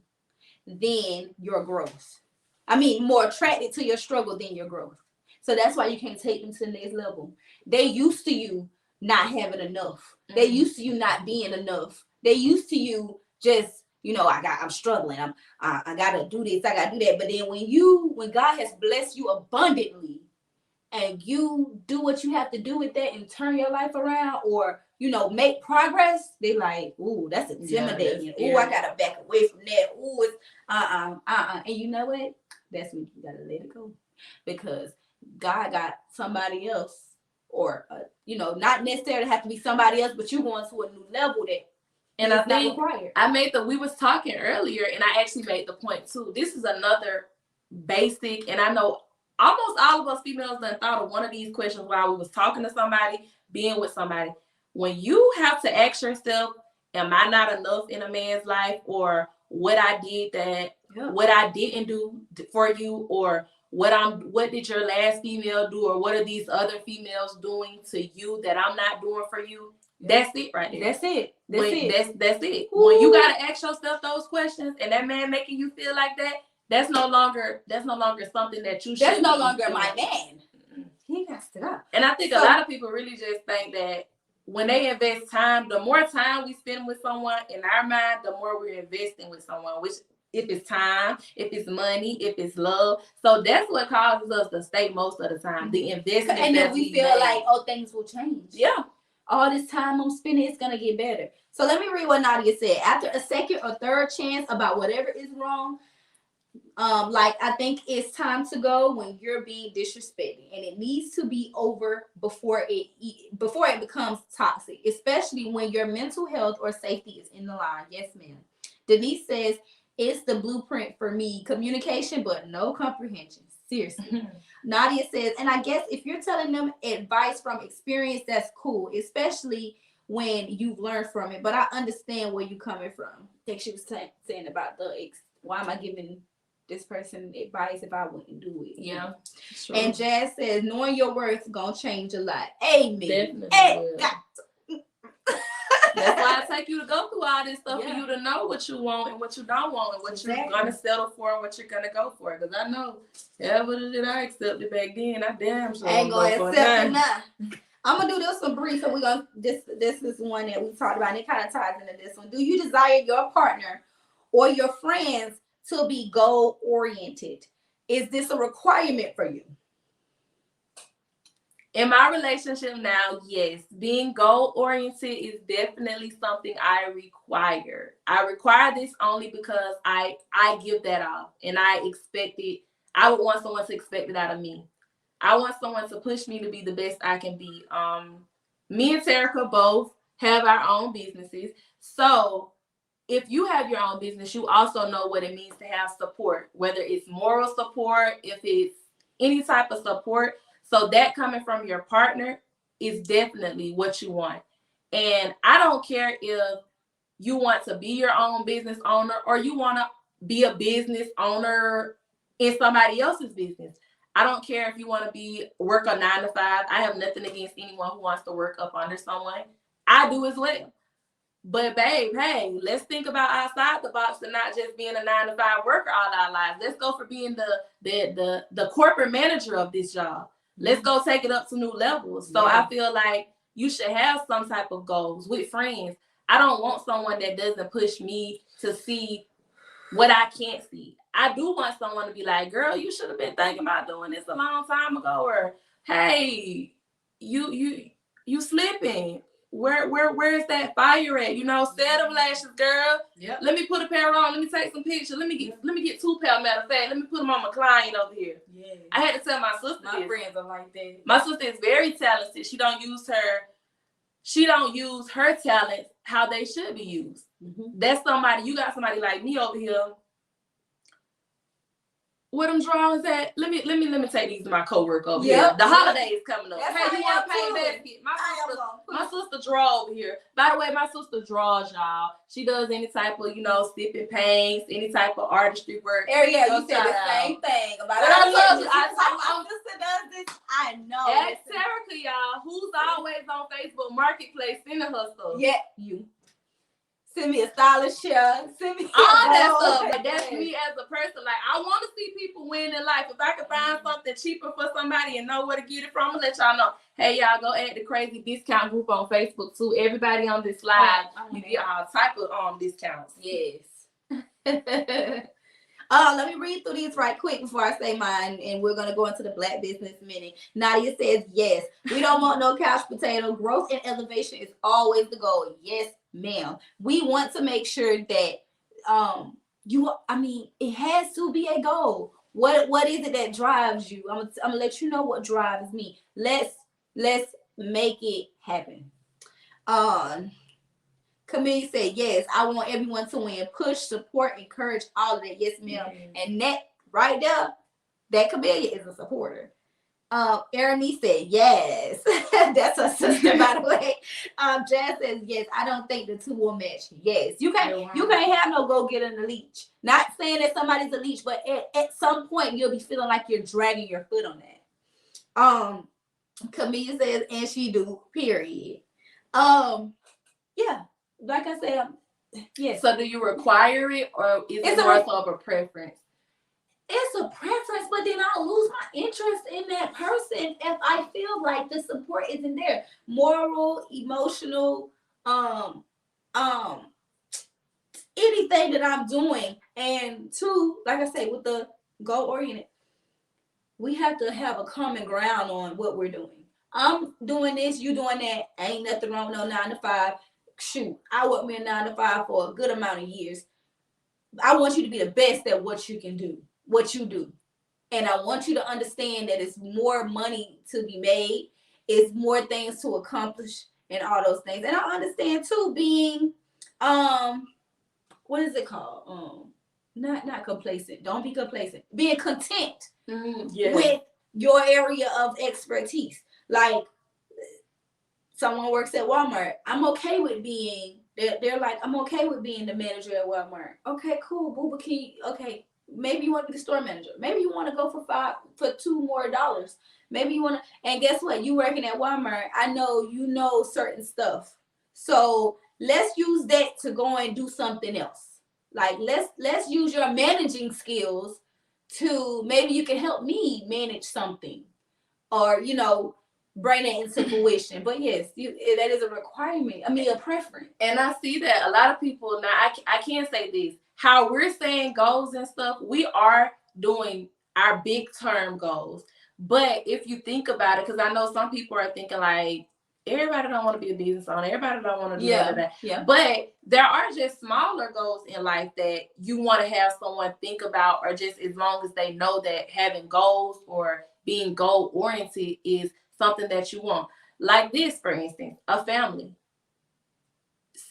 than your growth. I mean, more attracted to your struggle than your growth. So that's why you can't take them to the next level. They used to you not having enough. They used to you not being enough. They used to you just, I'm struggling. I gotta do this, I gotta do that. But then when God has blessed you abundantly and you do what you have to do with that and turn your life around or make progress, they like, ooh, that's intimidating. Ooh, I gotta back away from that. Ooh, it's and you know what? That's when you gotta let it go, because God got somebody else, or not necessarily have to be somebody else, but you're going to a new level that. And I think we was talking earlier, and I actually made the point too. This is another basic, and I know almost all of us females done thought of one of these questions while we was talking to somebody, being with somebody. When you have to ask yourself, am I not enough in a man's life, or what I didn't do for you, or what did your last female do, or what are these other females doing to you that I'm not doing for you? That's it right there. That's it. That's it. Ooh. When you gotta ask yourself those questions and that man making you feel like that, that's no longer something that you should. That's no longer my man. He got to go. And I think a lot of people really just think that when they invest time, the more time we spend with someone, in our mind, the more we're investing with someone, which if it's time, if it's money, if it's love. So that's what causes us to stay most of the time. The investment. And then we feel like, things will change. Yeah. All this time I'm spending, it's gonna get better. So let me read what Nadia said. After a second or third chance about whatever is wrong, I think it's time to go when you're being disrespected, and it needs to be over before it becomes toxic, especially when your mental health or safety is in the line. Yes, ma'am. Denise says it's the blueprint for me: communication, but no comprehension. Seriously. Nadia says, and I guess if you're telling them advice from experience, that's cool, especially when you've learned from it. But I understand where you're coming from. I think she was saying about why am I giving this person advice if I wouldn't do it? Yeah. Sure. And Jazz says, knowing your worth gonna change a lot. Amen. Definitely. That's why I take you to go through all this stuff, for you to know what you want and what you don't want, and what you're gonna settle for and what you're gonna go for. Because I know, what did I accept it back then? I damn sure ain't gonna accept it now. I'm gonna do this one brief, so we're gonna this is one that we talked about, and it kind of ties into this one. Do you desire your partner or your friends to be goal oriented? Is this a requirement for you? In my relationship now, yes, being goal oriented is definitely something I require. I require this only because I give that off, and I expect it. I would want someone to expect it out of me. I want someone to push me to be the best I can be. Me and Terica both have our own businesses. So if you have your own business, you also know what it means to have support, whether it's moral support, if it's any type of support. So that coming from your partner is definitely what you want. And I don't care if you want to be your own business owner or you want to be a business owner in somebody else's business. I don't care if you want to work a 9 to 5. I have nothing against anyone who wants to work up under someone. I do as well. But babe, hey, let's think about outside the box and not just being a 9 to 5 worker all our lives. Let's go for being the corporate manager of this job. Let's go take it up to new levels. So I feel like you should have some type of goals with friends. I don't want someone that doesn't push me to see what I can't see. I do want someone to be like, girl, you should have been thinking about doing this a long time ago. Or, hey, you slipping. Where is that fire at? Set them lashes, girl. Yep. Let me put a pair on. Let me take some pictures. Let me get 2 pair. Matter of fact, let me put them on my client over here. Yeah. I had to tell my sister. My friends are like that. My sister is very talented. She don't use her talents how they should be used. Mm-hmm. That's somebody. You got somebody like me over here. Where them drawings at? Let me take these to my coworker over Yep. here. The holidays coming up. That's Hey, how you I want to pay am too. basket? My My sister draw over here. By the way, my sister draws, y'all. She does any type of, sipping paints, any type of artistry work. Ariel, Go you said the shout same thing about But I told you, my sister does this. I know. Ask Terica, y'all, who's always on Facebook Marketplace sending her stuff. Yeah, you. Send me a stylish shirt. Send me All that bowl. stuff, but that's me as a person. Like, I want to see people win in life. If I can find something cheaper for somebody and know where to get it from, I'm gonna let y'all know. Hey, y'all, go add the crazy discount group on Facebook too. Everybody on this live, you get all type of discounts. Yes. Let me read through these right quick before I say mine, and we're gonna go into the Black Business Minute. Nadia says, yes, we don't want no couch potato. Growth and elevation is always the goal. Yes, ma'am. We want to make sure that it has to be a goal. What is it that drives you? I'm gonna let you know what drives me. Let's make it happen. Camille said, yes, I want everyone to win. Push, support, encourage, all of that. Yes, ma'am. And that right there, that Camille is a supporter. Ernie said, yes. That's her sister, by the way. Jazz says, yes, I don't think the two will match. Yes. You can't have no go-getter and a leech. Not saying that somebody's a leech, but at some point you'll be feeling like you're dragging your foot on that. Camille says, and she do, period. Yeah. Like I said, yes. So do you require it, or is it more of a preference? It's a preference, but then I'll lose my interest in that person if I feel like the support isn't there. Moral, emotional, anything that I'm doing. And two, like I say, with the goal oriented, we have to have a common ground on what we're doing. I'm doing this, you doing that. Ain't nothing wrong with no 9 to 5. Shoot, I worked me a 9 to 5 for a good amount of years. I want you to be the best at what you can do, what you do. And I want you to understand that it's more money to be made. It's more things to accomplish and all those things. And I understand too being, what is it called? Not complacent. Don't be complacent. Being content with your area of expertise. Like, someone works at Walmart. I'm okay with being, they're like, I'm okay with being the manager at Walmart. Okay, cool. Booba Key. Okay, maybe you want to be the store manager. Maybe you want to go for $2 more. Maybe you want to, and guess what? You working at Walmart. I know you know certain stuff. So let's use that to go and do something else. Like, let's use your managing skills to, maybe you can help me manage something, or, bring it into fruition. But yes, that is a requirement. I mean, a preference. And I see that a lot of people now. I can't say this. How we're saying goals and stuff, we are doing our big term goals. But if you think about it, because I know some people are thinking like, everybody don't want to be a business owner. Everybody don't want to do that. Yeah. But there are just smaller goals in life that you want to have someone think about, or just as long as they know that having goals or being goal oriented is something that you want. Like this, for instance, a family.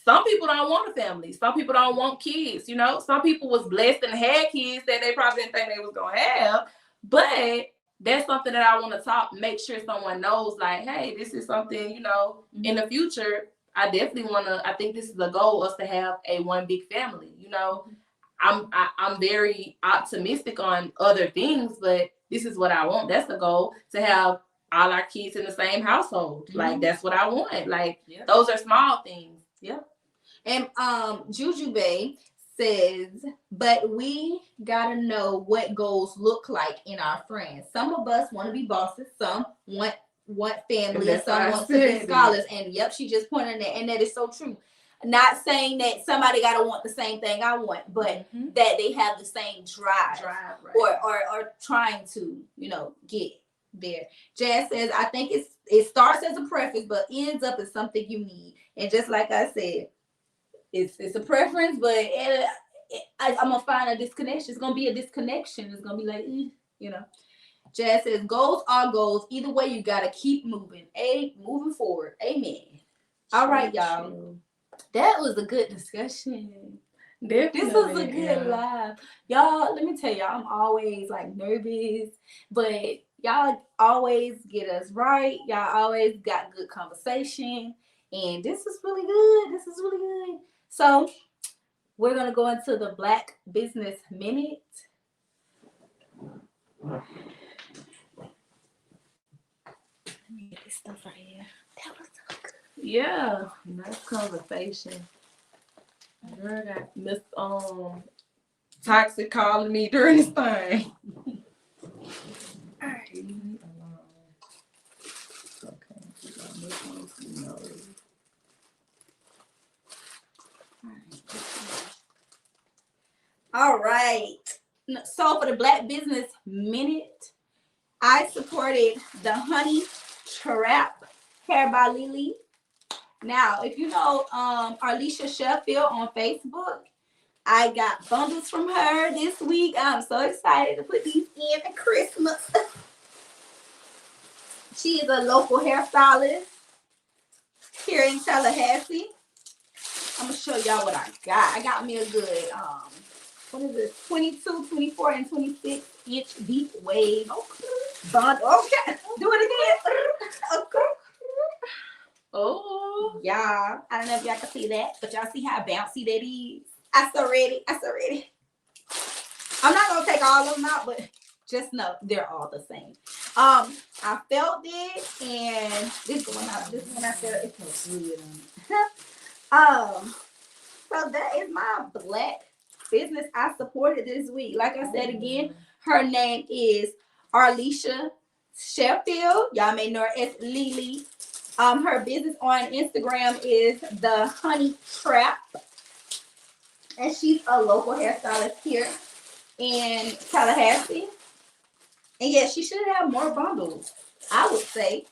Some people don't want a family. Some people don't want kids. Some people was blessed and had kids that they probably didn't think they was gonna have. But that's something that I want to make sure someone knows, like, hey, this is something, in the future, I definitely want to, I think this is the goal, us to have a one big family. I'm very optimistic on other things, but this is what I want. That's the goal, to have all our kids in the same household. Like, that's what I want. Like, those are small things. Yeah. And Juju Bay says, but we gotta know what goals look like in our friends. Some of us want to be bosses, some want family, and some want to be scholars. And yep, she just pointed that, and that is so true. Not saying that somebody gotta want the same thing I want, but that they have the same drive right. or trying to, get there. Jazz says, I think it starts as a preference, but ends up as something you need. And just like I said, it's a preference, but I'm gonna find a disconnection. It's gonna be a disconnection. It's gonna be like, Jazz says, goals are goals. Either way, you gotta keep moving. Moving forward. Amen. All right, y'all. That was a good discussion. Definitely. This was a good live. Y'all, let me tell y'all, I'm always like nervous, but y'all always get us right. Y'all always got good conversation. And this is really good. This is really good. So we're going to go into the Black Business Minute. Let me get this stuff right here. That was so good. Yeah, nice conversation. Girl got Miss Toxic calling me during this thing. Alright. All right. So for the Black Business Minute, I supported the Honey Trap Hair by Lily. Now, if you know Arlisha Sheffield on Facebook, I got bundles from her this week. I'm so excited to put these in for Christmas. She is a local hairstylist here in Tallahassee. I'm going to show y'all what I got. I got me a good, what is it, 22, 24, and 26 inch deep wave. Okay. Bundle. Okay. Do it again. Okay. Oh. Y'all, I don't know if y'all can see that, but y'all see how bouncy that is? I so ready. I'm not going to take all of them out, but just know they're all the same. I felt it, and this one I felt it feels good on it. So that is my Black business I supported this week. Like I said again, her name is Arlisha Sheffield. Y'all may know her as Lily. Her business on Instagram is the Honey Trap, and she's a local hairstylist here in Tallahassee. And yeah, she should have more bundles. I would think.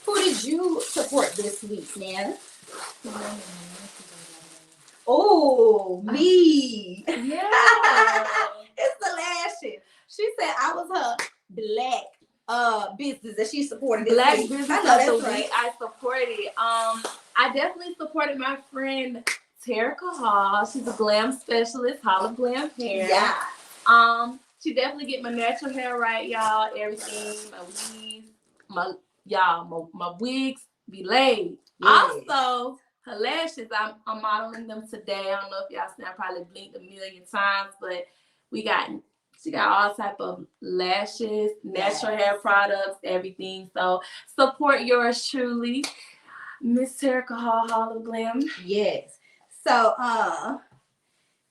Who did you support this week, man? Oh, me. Yeah. It's the lashes. She said I was her Black business that she supported. Black week. business I know of the that's week right. I supported. I definitely supported my friend Terica Hall. She's a glam specialist, Hall of Glam Hair. Yeah. She definitely get my natural hair right, y'all. Everything, my wigs be laid. Yes. Also, her lashes, I'm modeling them today. I don't know if y'all seen, I probably blinked a million times, but she got all type of lashes, natural hair products, everything. So support yours truly, Miss Terica Hall of Glam. Yes. So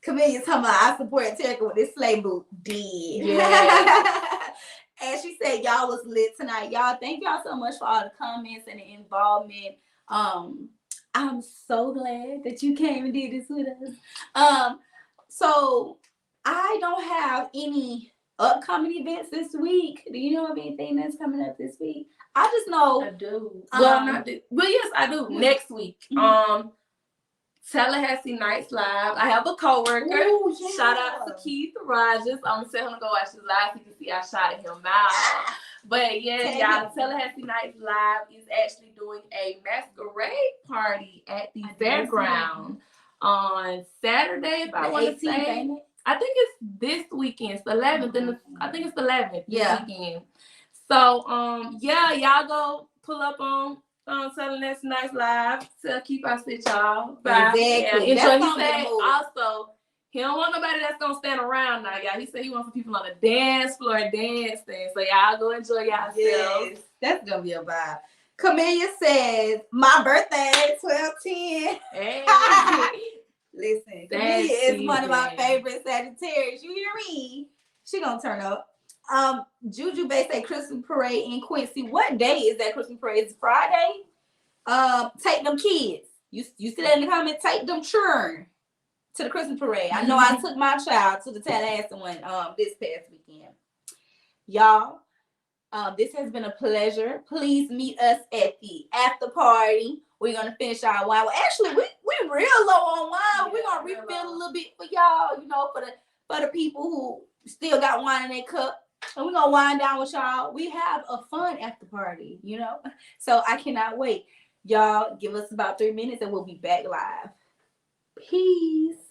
Camille's talking about I supported Terica with this sleigh boot. Did. Yeah. And she said y'all was lit tonight. Y'all, thank y'all so much for all the comments and the involvement. I'm so glad that you came and did this with us. So I don't have any upcoming events this week. Do you know of anything that's coming up this week? I just know I do. Well, yes, I do. Next week. Mm-hmm. Tallahassee Nights Live. I have a coworker. Ooh, yeah. Shout out to Keith Rogers. I'm gonna tell him to go watch his live so you can see I shouted him out. But yes, y'all, Tallahassee Nights Live is actually doing a masquerade party at the fairground on Saturday, if I want to say. I think it's this weekend. It's the 11th, and I think it's the 11th this weekend. So, yeah, y'all go pull up on Tallahassee Nights Live to keep us with y'all. Exactly. Enjoy. He said also he don't want nobody that's gonna stand around now, y'all. He said he wants some people on the dance floor dancing. So y'all go enjoy yourselves. Yes, that's gonna be a vibe. Camellia says my birthday 12/10. Hey. Listen, Camellia is one of my favorite Sagittarius. You hear me? She gonna turn up. Juju Bay say Christmas parade in Quincy. What day is that Christmas parade? Is it Friday? Take them kids. You see that in the comment? Take them children to the Christmas parade. I know I took my child to the Tallahassee one this past weekend. Y'all, this has been a pleasure. Please meet us at the after party. We're gonna finish our wine. Well, actually, we real low on wine. Yeah, we're gonna refill a little bit for y'all, you know, for the people who still got wine in their cup. And we're gonna wind down with y'all. We have a fun after party, you know. So I cannot wait. Y'all give us about 3 minutes and we'll be back live. Peace.